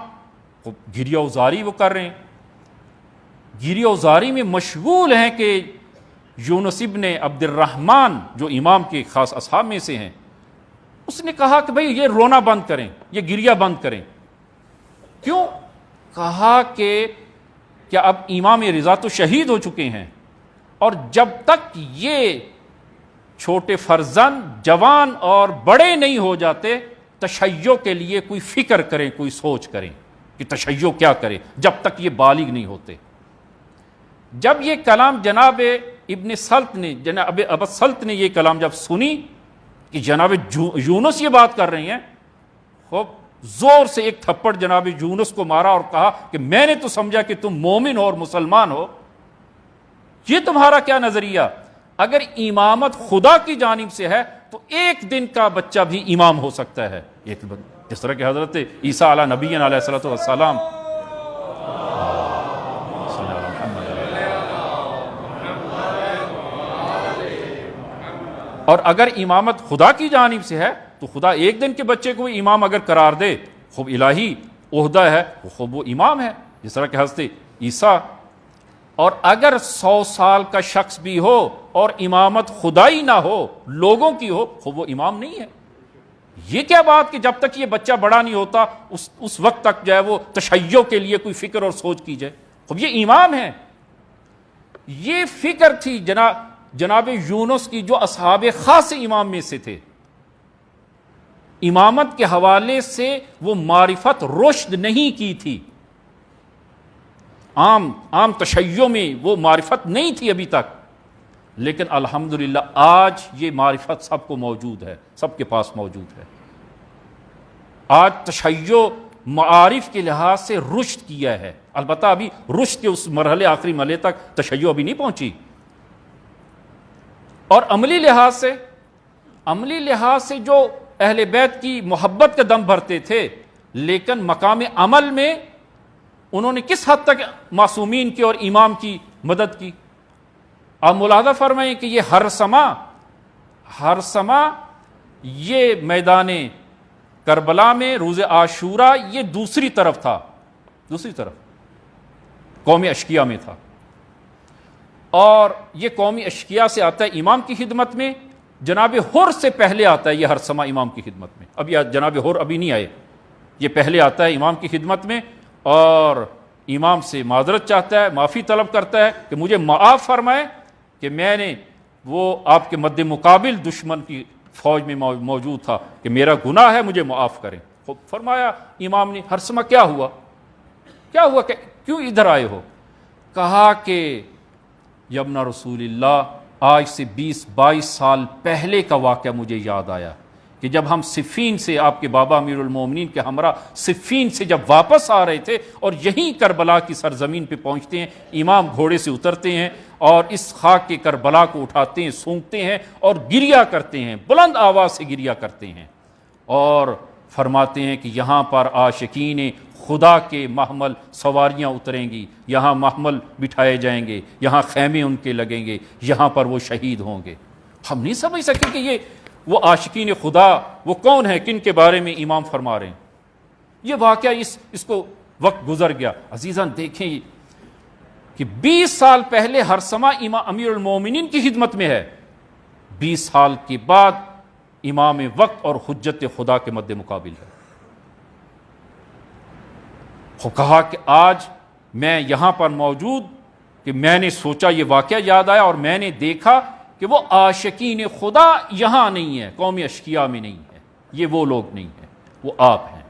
گریہ وزاری وہ کر رہے ہیں، گریہ وزاری میں مشغول ہیں کہ یونس ابن عبد الرحمن جو امام کے خاص اصحاب میں سے ہیں، اس نے کہا کہ بھئی یہ رونا بند کریں، یہ گریہ بند کریں۔ کیوں؟ کہا کہ کیا اب امام رضا تو شہید ہو چکے ہیں، اور جب تک یہ چھوٹے فرزند جوان اور بڑے نہیں ہو جاتے تشیع کے لیے کوئی فکر کریں، کوئی سوچ کریں کہ تشیع کیا کرے، جب تک یہ بالغ نہیں ہوتے۔ جب یہ کلام جناب ابن سلط نے، جناب ابو سلط نے یہ کلام جب سنی کہ جناب یونس یہ بات کر رہے ہیں، خوب زور سے ایک تھپڑ جناب یونس کو مارا اور کہا کہ میں نے تو سمجھا کہ تم مومن ہو اور مسلمان ہو، یہ تمہارا کیا نظریہ؟ اگر امامت خدا کی جانب سے ہے تو ایک دن کا بچہ بھی امام ہو سکتا ہے، جس طرح کہ حضرت عیسیٰ علیہ نبینا علیہ الصلوۃ والسلام، اور اگر امامت خدا کی جانب سے ہے تو خدا ایک دن کے بچے کو امام اگر قرار دے، خوب الہی عہدہ ہے، خوب وہ امام ہے، جس طرح کہ حضرت عیسیٰ۔ اور اگر 100 سال کا شخص بھی ہو اور امامت خدائی نہ ہو، لوگوں کی ہو، خوب وہ امام نہیں ہے۔ یہ کیا بات کہ جب تک یہ بچہ بڑا نہیں ہوتا اس وقت تک جو ہے وہ تشیع کے لیے کوئی فکر اور سوچ کی جائے، خوب یہ امام ہے۔ یہ فکر تھی جناب یونس کی جو اصحاب خاص امام میں سے تھے۔ امامت کے حوالے سے وہ معرفت رشد نہیں کی تھی، عام تشیع میں وہ معرفت نہیں تھی ابھی تک، لیکن الحمدللہ آج یہ معرفت سب کو موجود ہے، سب کے پاس موجود ہے۔ آج تشیع معارف کے لحاظ سے رشد کیا ہے، البتہ ابھی رشد کے اس مرحلے آخری مرحلے تک تشیع ابھی نہیں پہنچی۔ اور عملی لحاظ سے جو اہل بیت کی محبت کا دم بھرتے تھے، لیکن مقام عمل میں انہوں نے کس حد تک معصومین کی اور امام کی مدد کی؟ آپ ملاحظہ فرمائیں کہ یہ ہر سما یہ میدان کربلا میں روز عاشورہ یہ دوسری طرف تھا، دوسری طرف قوم اشقیاء میں تھا، اور یہ قومی اشقیاء سے آتا ہے امام کی خدمت میں، جناب حر سے پہلے آتا ہے یہ ہر سما امام کی خدمت میں، ابھی جناب حر ابھی نہیں آئے، یہ پہلے آتا ہے امام کی خدمت میں، اور امام سے معذرت چاہتا ہے، معافی طلب کرتا ہے کہ مجھے معاف فرمائے کہ میں نے وہ آپ کے مد مقابل دشمن کی فوج میں موجود تھا، کہ میرا گناہ ہے، مجھے معاف کریں۔ فرمایا امام نے، ہر سما کیا ہوا کہ کیوں ادھر آئے ہو؟ کہا کہ یبن رسول اللہ، آج سے 20-22 سال پہلے کا واقعہ مجھے یاد آیا۔ کہ جب ہم صفین سے آپ کے بابا امیر المومنین کے ہمراہ صفین سے جب واپس آ رہے تھے اور یہیں کربلا کی سرزمین پہ پہنچتے ہیں، امام گھوڑے سے اترتے ہیں اور اس خاک کے کربلا کو اٹھاتے ہیں، سونگتے ہیں اور گریا کرتے ہیں، بلند آواز سے گریا کرتے ہیں اور فرماتے ہیں کہ یہاں پر عاشقین خدا کے محمل سواریاں اتریں گی، یہاں محمل بٹھائے جائیں گے، یہاں خیمے ان کے لگیں گے، یہاں پر وہ شہید ہوں گے۔ ہم نہیں سمجھ سکے کہ یہ وہ عاشقین خدا وہ کون ہیں، کن کے بارے میں امام فرما رہے ہیں۔ یہ واقعہ اس کو وقت گزر گیا۔ عزیزان دیکھیں کہ 20 سال پہلے ہرثمہ امام امیر المومنین کی خدمت میں ہے، 20 سال کے بعد امام وقت اور حجت خدا کے مد مقابل ہے۔ وہ کہا کہ آج میں یہاں پر موجود کہ میں نے سوچا، یہ واقعہ یاد آیا اور میں نے دیکھا کہ وہ عاشقین خدا یہاں نہیں ہے، قوم اشقیاء میں نہیں ہے، یہ وہ لوگ نہیں ہیں، وہ آپ ہیں۔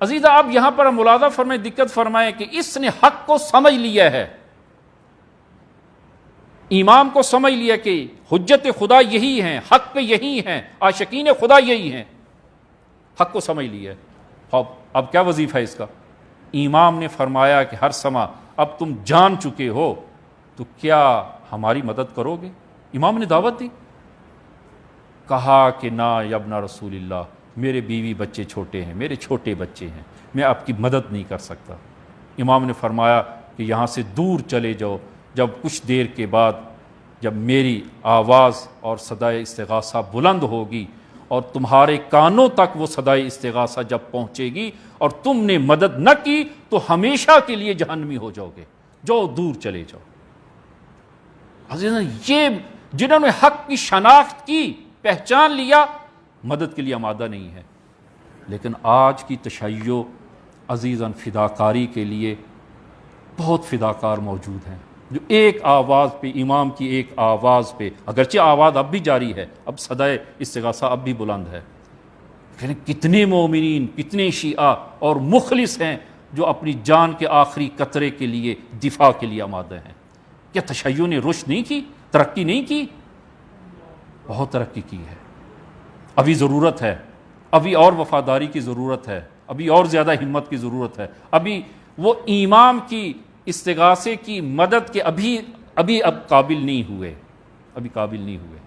عزیزہ آپ یہاں پر ملاحظہ فرمائیں، دقت فرمائیں کہ اس نے حق کو سمجھ لیا ہے، امام کو سمجھ لیا کہ حجت خدا یہی ہیں، حق پہ یہی ہیں، عاشقین خدا یہی ہیں، حق کو سمجھ لیا ہے۔ اب کیا وظیفہ ہے اس کا؟ امام نے فرمایا کہ ہرثمہ اب تم جان چکے ہو تو کیا ہماری مدد کرو گے؟ امام نے دعوت دی، کہا کہ نہ یا ابن رسول اللہ، میرے بیوی بچے چھوٹے ہیں، میرے چھوٹے بچے ہیں، میں آپ کی مدد نہیں کر سکتا۔ امام نے فرمایا کہ یہاں سے دور چلے جاؤ، جب کچھ دیر کے بعد جب میری آواز اور صدائے استغاثہ بلند ہوگی اور تمہارے کانوں تک وہ صدائے استغاثہ جب پہنچے گی اور تم نے مدد نہ کی تو ہمیشہ کے لیے جہنمی ہو جاؤ گے، جو دور چلے جاؤ۔ عزیزاں یہ جنہوں نے حق کی شناخت کی، پہچان لیا، مدد کے لیے آمادہ نہیں ہے۔ لیکن آج کی تشیع عزیزاً فداکاری کے لیے بہت فداکار موجود ہیں، جو ایک آواز پہ، امام کی ایک آواز پہ، اگرچہ آواز اب بھی جاری ہے، اب صدائے استغاثہ اب بھی بلند ہے، لیکن کتنے مومنین، کتنے شیعہ اور مخلص ہیں جو اپنی جان کے آخری قطرے کے لیے دفاع کے لیے آمادہ ہیں۔ کیا تشیع نے رشد نہیں کی، ترقی نہیں کی؟ بہت ترقی کی ہے۔ ابھی ضرورت ہے، ابھی اور وفاداری کی ضرورت ہے، ابھی اور زیادہ ہمت کی ضرورت ہے، ابھی وہ امام کی استغاثے کی مدد کے ابھی قابل نہیں ہوئے، ابھی قابل نہیں ہوئے،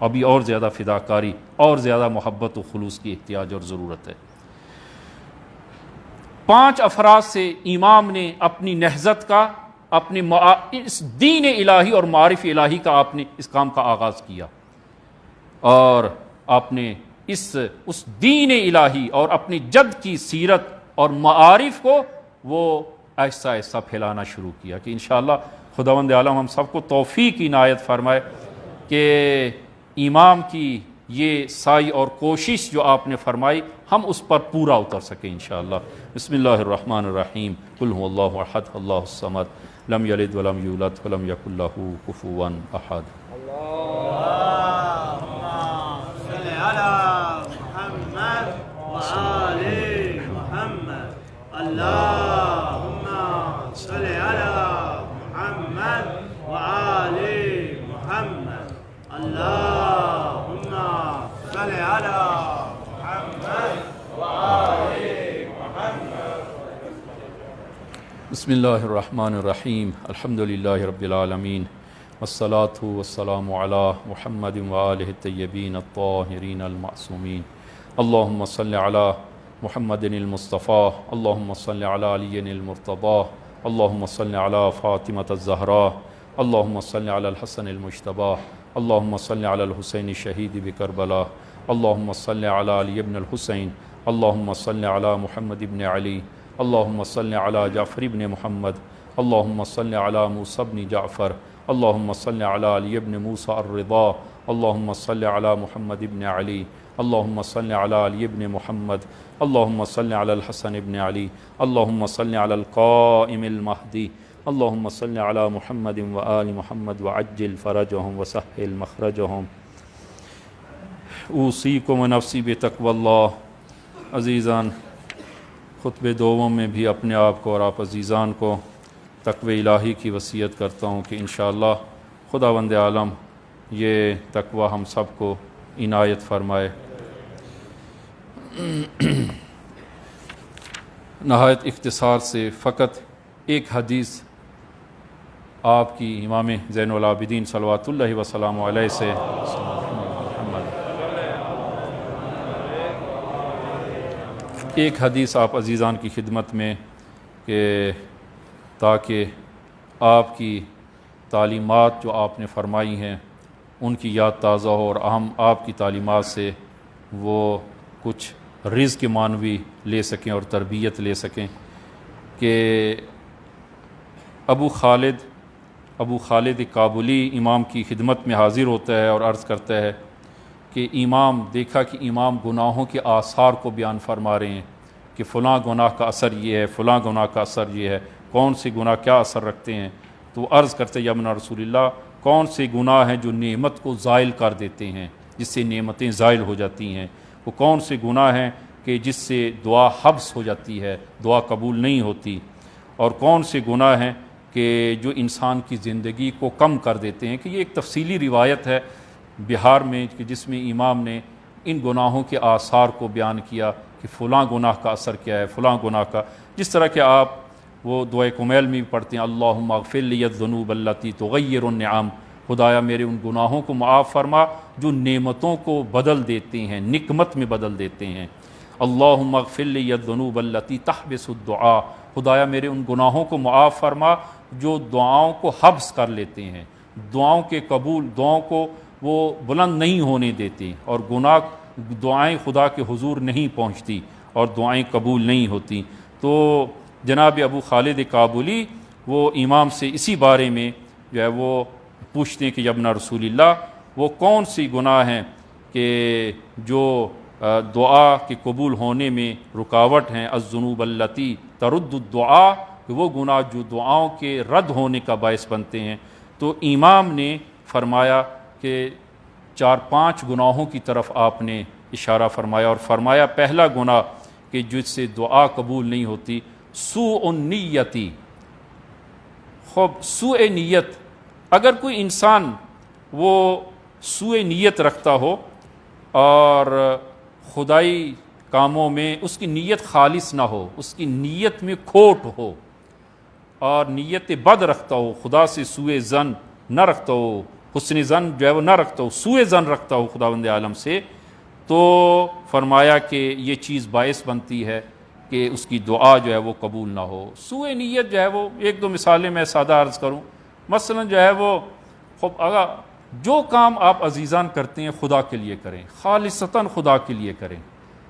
ابھی اور زیادہ فداکاری، اور زیادہ محبت و خلوص کی احتیاج اور ضرورت ہے۔ 5 افراد سے امام نے اپنی نہضت کا، اپنے اس دین الہی اور معارف الہی کا آپ نے اس کام کا آغاز کیا، اور آپ نے اس دین الہی اور اپنی جد کی سیرت اور معارف کو وہ آہستہ آہستہ پھیلانا شروع کیا کہ انشاءاللہ خداوند عالم ہم سب کو توفیق عنایت فرمائے کہ امام کی یہ سعی اور کوشش جو آپ نے فرمائی ہم اس پر پورا اتر سکیں انشاءاللہ۔ بسم اللہ الرحمن الرحیم، قل هو اللہ احد اللہ الصمد لم یلد ولم یولد ولم یکن لہ کفوا احد۔ اللهم صل على محمد وآل محمد، اللهم صل على محمد وآل محمد۔ بسم اللہ الرحمن الرحیم، الحمد للہ رب العالمین، والصلاة والسلام علی محمد وآلہ الطیبین الطاہرین المعصومین، اللہم صل علی محمد المصطفیٰ، اللہم صل علی علی المرتضیٰ، اللہم صل علی فاطمة الزہراء، اللہم صل علی الحسن المجتبیٰ، اللہم صل علی الحسین الشہید بکربلاء، اللہم صل علی علی ابن الحسین، اللہم صل علی محمد ابن علی، اللہم صل علی جعفر ابن محمد، اللہم صل علی موسیٰ ابن جعفر، اللہم صل علی علی ابن موسیٰ الرضا، اللہم صل علی محمد ابن علی، اللہم صل علی علی ابن محمد، اللہم صل علی الحسن ابن علی، اللہم صل علی القائم المہدی، اللہم صل علی محمد وآل محمد وعجل فرجہم وسہل مخرجہم۔ اوصیکم ونفسی بتقوی اللہ۔ عزیزان، خطبہ دوم میں بھی اپنے آپ کو اور آپ عزیزان کو تقوی الہی کی وصیت کرتا ہوں کہ انشاءاللہ خداوند عالم یہ تقوی ہم سب کو عنایت فرمائے۔ نہایت اختصار سے فقط ایک حدیث آپ کی امام زین العابدین صلوات اللہ وسلام علیہ سے ایک حدیث آپ عزیزان کی خدمت میں کہ تاکہ آپ کی تعلیمات جو آپ نے فرمائی ہیں ان کی یاد تازہ ہو اور ہم آپ کی تعلیمات سے وہ کچھ رزق معنوی لے سکیں اور تربیت لے سکیں کہ ابو خالد کابلی امام کی خدمت میں حاضر ہوتا ہے اور عرض کرتا ہے کہ دیکھا کہ امام گناہوں کے آثار کو بیان فرما رہے ہیں کہ فلاں گناہ کا اثر یہ ہے، فلاں گناہ کا اثر یہ ہے، کون سے گناہ کیا اثر رکھتے ہیں۔ تو عرض کرتے یا ابن رسول اللہ، کون سے گناہ ہیں جو نعمت کو زائل کر دیتے ہیں، جس سے نعمتیں زائل ہو جاتی ہیں، وہ کون سے گناہ ہیں کہ جس سے دعا حبس ہو جاتی ہے، دعا قبول نہیں ہوتی، اور کون سے گناہ ہیں کہ جو انسان کی زندگی کو کم کر دیتے ہیں۔ کہ یہ ایک تفصیلی روایت ہے بہار میں کہ جس میں امام نے ان گناہوں کے آثار کو بیان کیا کہ فلاں گناہ کا اثر کیا ہے، فلاں گناہ کا، جس طرح کہ آپ وہ دعائے کمیل میں بھی پڑھتے ہیں اللہم اغفر لی الذنوب التی تغیر النعم، خدایا میرے ان گناہوں کو معاف فرما جو نعمتوں کو بدل دیتے ہیں، نقمت میں بدل دیتے ہیں۔ اللہم اغفر لی الذنوب التی تحبس الدعاء، خدایا میرے ان گناہوں کو معاف فرما جو دعاؤں کو حبس کر لیتے ہیں، دعاؤں کو وہ بلند نہیں ہونے دیتے، اور دعائیں خدا کے حضور نہیں پہنچتی اور دعائیں قبول نہیں ہوتی۔ تو جناب ابو خالد کابلی وہ امام سے اسی بارے میں جو ہے وہ پوچھتے ہیں کہ ابن رسول اللہ وہ کون سی گناہ ہیں کہ جو دعا کے قبول ہونے میں رکاوٹ ہیں، الذنوب التی ترد الدعاء، کہ وہ گناہ جو دعاؤں کے رد ہونے کا باعث بنتے ہیں۔ تو امام نے فرمایا کہ 4-5 گناہوں کی طرف آپ نے اشارہ فرمایا، اور فرمایا پہلا گناہ کہ جس سے دعا قبول نہیں ہوتی سوء النیتی۔ سوء نیت، اگر کوئی انسان وہ سوء نیت رکھتا ہو اور خدائی کاموں میں اس کی نیت خالص نہ ہو، اس کی نیت میں کھوٹ ہو اور نیت بد رکھتا ہو، خدا سے سوء ظن نہ رکھتا ہو، حسن ظن جو ہے وہ نہ رکھتا ہو، سوء ظن رکھتا ہو خداوند عالم سے، تو فرمایا کہ یہ چیز باعث بنتی ہے کہ اس کی دعا جو ہے وہ قبول نہ ہو۔ سوء نیت جو ہے وہ 1-2 مثالیں میں سادہ عرض کروں، مثلا جو ہے وہ اگر جو کام آپ عزیزان کرتے ہیں خدا کے لیے کریں، خالصتاً خدا کے لیے کریں،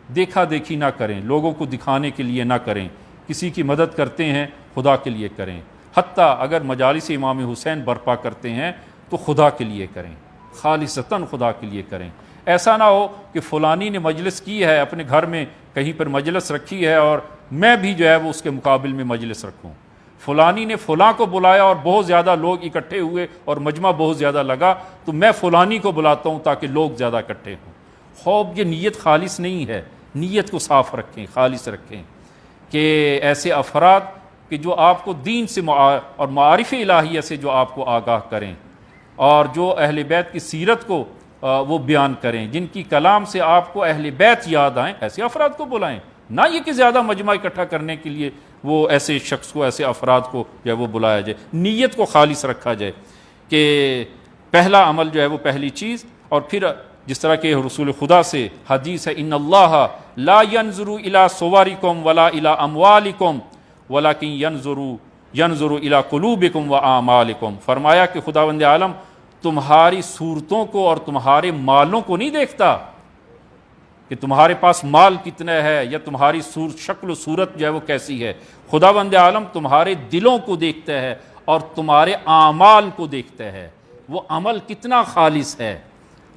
دیکھا دیکھی نہ کریں، لوگوں کو دکھانے کے لیے نہ کریں، کسی کی مدد کرتے ہیں خدا کے لیے کریں، حتیٰ اگر مجالس امام حسین برپا کرتے ہیں تو خدا کے لیے کریں، خالصتاً خدا کے لیے کریں۔ ایسا نہ ہو کہ فلانی نے مجلس کی ہے، اپنے گھر میں کہیں پر مجلس رکھی ہے اور میں بھی جو ہے وہ اس کے مقابل میں مجلس رکھوں، فلانی نے فلاں کو بلایا اور بہت زیادہ لوگ اکٹھے ہوئے اور مجمع بہت زیادہ لگا تو میں فلانی کو بلاتا ہوں تاکہ لوگ زیادہ اکٹھے ہوں۔ خوب یہ نیت خالص نہیں ہے، نیت کو صاف رکھیں، خالص رکھیں کہ ایسے افراد کہ جو آپ کو دین سے اور معارف الہیہ سے جو آپ کو آگاہ کریں اور جو اہل بیت کی سیرت کو وہ بیان کریں، جن کی کلام سے آپ کو اہل بیت یاد آئیں، ایسے افراد کو بلائیں، نہ یہ کہ زیادہ مجمع اکٹھا کرنے کے لیے وہ ایسے شخص کو، ایسے افراد کو جو ہے وہ بلایا جائے، نیت کو خالص رکھا جائے کہ پہلا عمل جو ہے وہ پہلی چیز۔ اور پھر جس طرح کہ رسول خدا سے حدیث ہے ان اللہ لا ينظر الى صورکم ولا الى اموالکم ولکن ينظر الى قلوبکم واعمالکم، فرمایا کہ خداوند عالم تمہاری صورتوں کو اور تمہارے مالوں کو نہیں دیکھتا کہ تمہارے پاس مال کتنا ہے یا تمہاری شکل و صورت جو ہے وہ کیسی ہے، خداوند عالم تمہارے دلوں کو دیکھتا ہے اور تمہارے اعمال کو دیکھتا ہے، وہ عمل کتنا خالص ہے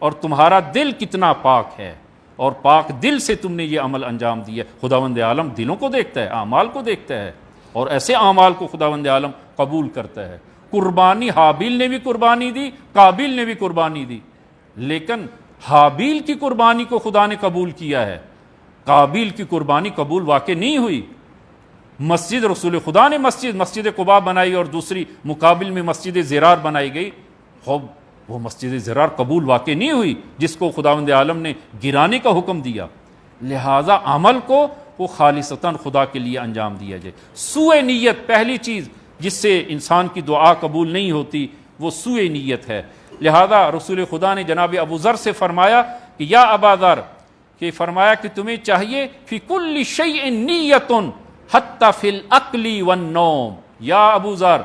اور تمہارا دل کتنا پاک ہے، اور پاک دل سے تم نے یہ عمل انجام دیا۔ خداوند عالم دلوں کو دیکھتا ہے، اعمال کو دیکھتا ہے، اور ایسے اعمال کو خداوند عالم قبول کرتا ہے۔ قربانی حابیل نے بھی قربانی دی، قابیل نے بھی قربانی دی، لیکن حابیل کی قربانی کو خدا نے قبول کیا ہے، قابیل کی قربانی قبول واقع نہیں ہوئی۔ مسجد رسول خدا نے مسجد قباء بنائی اور دوسری مقابل میں مسجد زرار بنائی گئی، وہ مسجد زرار قبول واقع نہیں ہوئی جس کو خداوند عالم نے گرانے کا حکم دیا. لہٰذا عمل کو وہ خالصتاً خدا کے لیے انجام دیا جائے. سوء نیت پہلی چیز جس سے انسان کی دعا قبول نہیں ہوتی وہ سوء نیت ہے. لہذا رسول خدا نے جناب ابو ذر سے فرمایا کہ یا ابا ذر، کہ فرمایا کہ تمہیں چاہیے فی کل شیء نیت حتی فی الاکل والنوم. یا ابو ذر،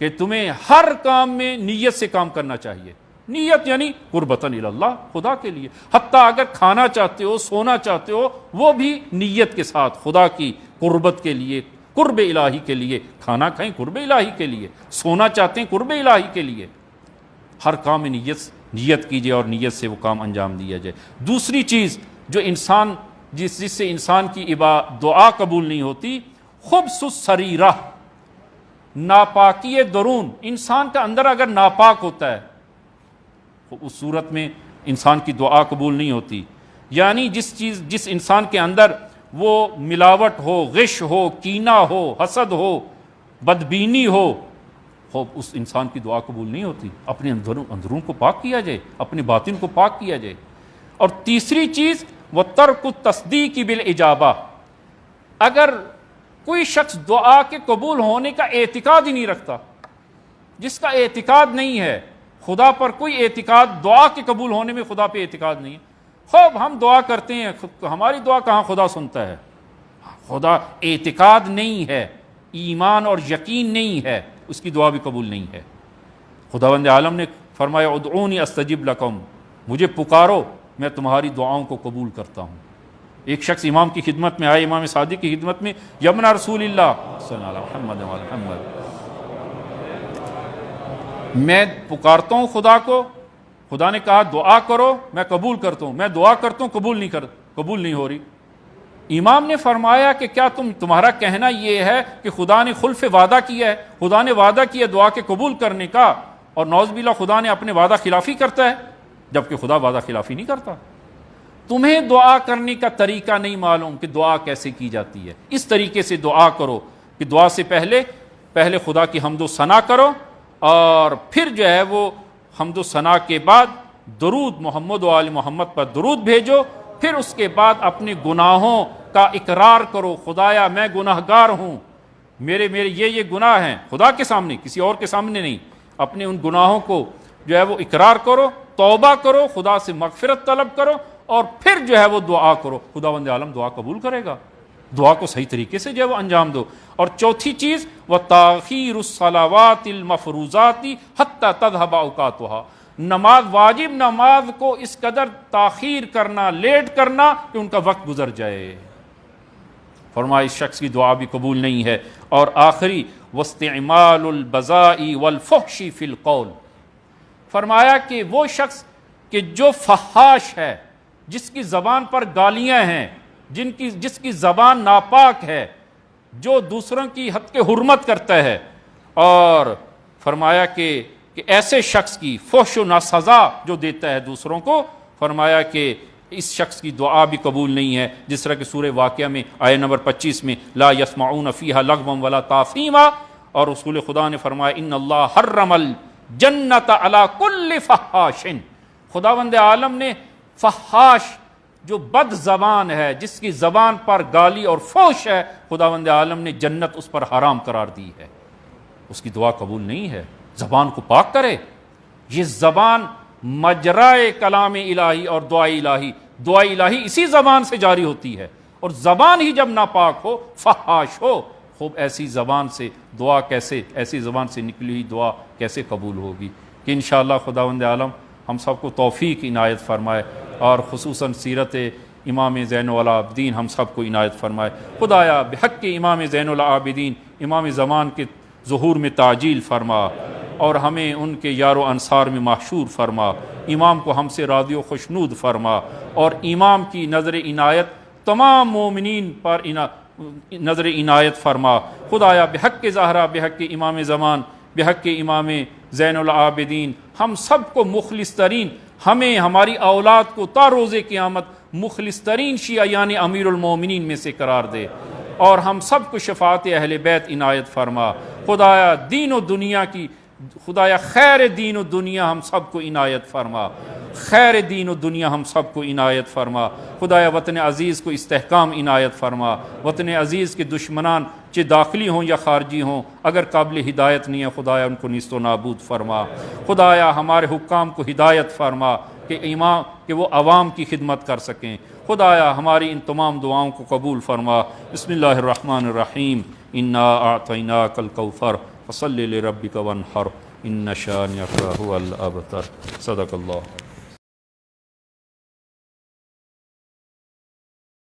کہ تمہیں ہر کام میں نیت سے کام کرنا چاہیے. نیت یعنی قربتاً اللہ، خدا کے لیے. حتیٰ اگر کھانا چاہتے ہو، سونا چاہتے ہو، وہ بھی نیت کے ساتھ خدا کی قربت کے لیے، قرب الہی کے لیے. کھانا کھائیں قرب الہی کے لیے، سونا چاہتے ہیں قرب الہی کے لیے. ہر کام میں نیت کیجیے اور نیت سے وہ کام انجام دیا جائے. دوسری چیز جو انسان جس سے انسان کی دعا قبول نہیں ہوتی، خبث السریرہ، ناپاکی درون. انسان کا اندر اگر ناپاک ہوتا ہے تو اس صورت میں انسان کی دعا قبول نہیں ہوتی. یعنی جس انسان کے اندر وہ ملاوٹ ہو، غش ہو، کینہ ہو، حسد ہو، بدبینی ہو، اس انسان کی دعا قبول نہیں ہوتی. اپنے اندرون کو پاک کیا جائے، اپنے باطن کو پاک کیا جائے. اور تیسری چیز وَتَرْكُ التَّصْدِيقِ بِالْإِجَابَةِ، اگر کوئی شخص دعا کے قبول ہونے کا اعتقاد ہی نہیں رکھتا، جس کا اعتقاد نہیں ہے خدا پر، کوئی اعتقاد دعا کے قبول ہونے میں خدا پہ اعتقاد نہیں ہے. خوب ہم دعا کرتے ہیں، ہماری دعا کہاں خدا سنتا ہے. خدا اعتقاد نہیں ہے، ایمان اور یقین نہیں ہے، اس کی دعا بھی قبول نہیں ہے. خداوند عالم نے فرمایا ادعونی استجب لکم، مجھے پکارو میں تمہاری دعاؤں کو قبول کرتا ہوں. ایک شخص امام کی خدمت میں آئے، امام صادق کی خدمت میں، یمنا رسول اللہ صلی اللہ علیہ محمد، میں پکارتا ہوں خدا کو، خدا نے کہا دعا کرو میں قبول کرتا ہوں، میں دعا کرتا ہوں قبول نہیں ہو رہی. امام نے فرمایا کہ کیا تمہارا کہنا یہ ہے کہ خدا نے خلف وعدہ کیا ہے، خدا نے وعدہ کیا دعا کے قبول کرنے کا، اور نعوذ باللہ خدا نے اپنے وعدہ خلافی کرتا ہے، جبکہ خدا وعدہ خلافی نہیں کرتا. تمہیں دعا کرنے کا طریقہ نہیں معلوم کہ دعا کیسے کی جاتی ہے. اس طریقے سے دعا کرو کہ دعا سے پہلے خدا کی حمد و ثنا کرو، اور پھر جو ہے وہ حمد و ثنا کے بعد درود محمد و آل محمد پر درود بھیجو. پھر اس کے بعد اپنے گناہوں کا اقرار کرو، خدایا میں گناہگار ہوں، میرے یہ گناہ ہیں، خدا کے سامنے، کسی اور کے سامنے نہیں. اپنے ان گناہوں کو جو ہے وہ اقرار کرو، توبہ کرو، خدا سے مغفرت طلب کرو، اور پھر جو ہے وہ دعا کرو. خداوند عالم دعا قبول کرے گا. دعا کو صحیح طریقے سے جو ہے وہ انجام دو. اور چوتھی چیز وَتَأْخِيرُ الصَّلَوَاتِ الْمَفْرُوضَاتِ حَتَّى تَذْهَبَ أَوْقَاتُهَا، نماز، واجب نماز کو اس قدر تاخیر کرنا، لیٹ کرنا کہ ان کا وقت گزر جائے. فرمایا اس شخص کی دعا بھی قبول نہیں ہے. اور آخری وَاسْتِعْمَالُ الْبَذَاءِ وَالْفُحْشِ فِي الْقَوْلِ، فرمایا کہ وہ شخص کہ جو فحاش ہے، جس کی زبان پر گالیاں ہیں، جس کی زبان ناپاک ہے، جو دوسروں کی حد کے حرمت کرتا ہے، اور فرمایا کہ ایسے شخص کی فحش و ناسزا جو دیتا ہے دوسروں کو، فرمایا کہ اس شخص کی دعا بھی قبول نہیں ہے. جس طرح کہ سورہ واقعہ میں آیہ نمبر 25 میں لا یسمعون فیہا لغوا ولا تاثیما، اور رسول خدا نے فرمایا ان اللہ حرم الجنت علی کل فحاش، خداوند عالم نے فحاش جو بد زبان ہے، جس کی زبان پر گالی اور فحش ہے، خداوند عالم نے جنت اس پر حرام قرار دی ہے. اس کی دعا قبول نہیں ہے. زبان کو پاک کرے. یہ زبان مجرائے کلام الہی اور دعا الہی اسی زبان سے جاری ہوتی ہے. اور زبان ہی جب ناپاک ہو، فحاش ہو، خوب ایسی زبان سے دعا کیسے، ایسی زبان سے نکلی ہوئی دعا کیسے قبول ہوگی؟ کہ انشاءاللہ خداوند عالم ہم سب کو توفیق عنایت فرمائے، اور خصوصاً سیرت امام زین العابدین ہم سب کو عنایت فرمائے. خدایا بحق امام زین العابدین امام زمان کے ظہور میں تعجیل فرما، اور ہمیں ان کے یار و انصار میں محشور فرما. امام کو ہم سے راضی و خوشنود فرما، اور امام کی نظر عنایت تمام مومنین پر نظر عنایت فرما. خدایا بحق زہرا، بحق امام زمان، بحق امام زین العابدین ہم سب کو مخلص ترین، ہمیں ہماری اولاد کو تا روز قیامت مخلص ترین شیعہ یعنی امیر المومنین میں سے قرار دے، اور ہم سب کو شفاعت اہل بیت عنایت فرما. خدایا دین و دنیا کی خدایا خیر دین و دنیا ہم سب کو عنایت فرما، خیر دین و دنیا ہم سب کو عنایت فرما، خدایا وطن عزیز کو استحکام عنایت فرما، وطن عزیز کے دشمنان چاہے داخلی ہوں یا خارجی ہوں اگر قابل ہدایت نہیں ہے خدایا ان کو نیست و نابود فرما، خدایا ہمارے حکام کو ہدایت فرما کہ وہ عوام کی خدمت کر سکیں، خدایا ہماری ان تمام دعاؤں کو قبول فرما۔ بسم اللہ الرحمن الرحیم، انا اعطیناک الکوثر فصل لربک وانحر ان شانئک ھو الابتر۔ صدق اللہ۔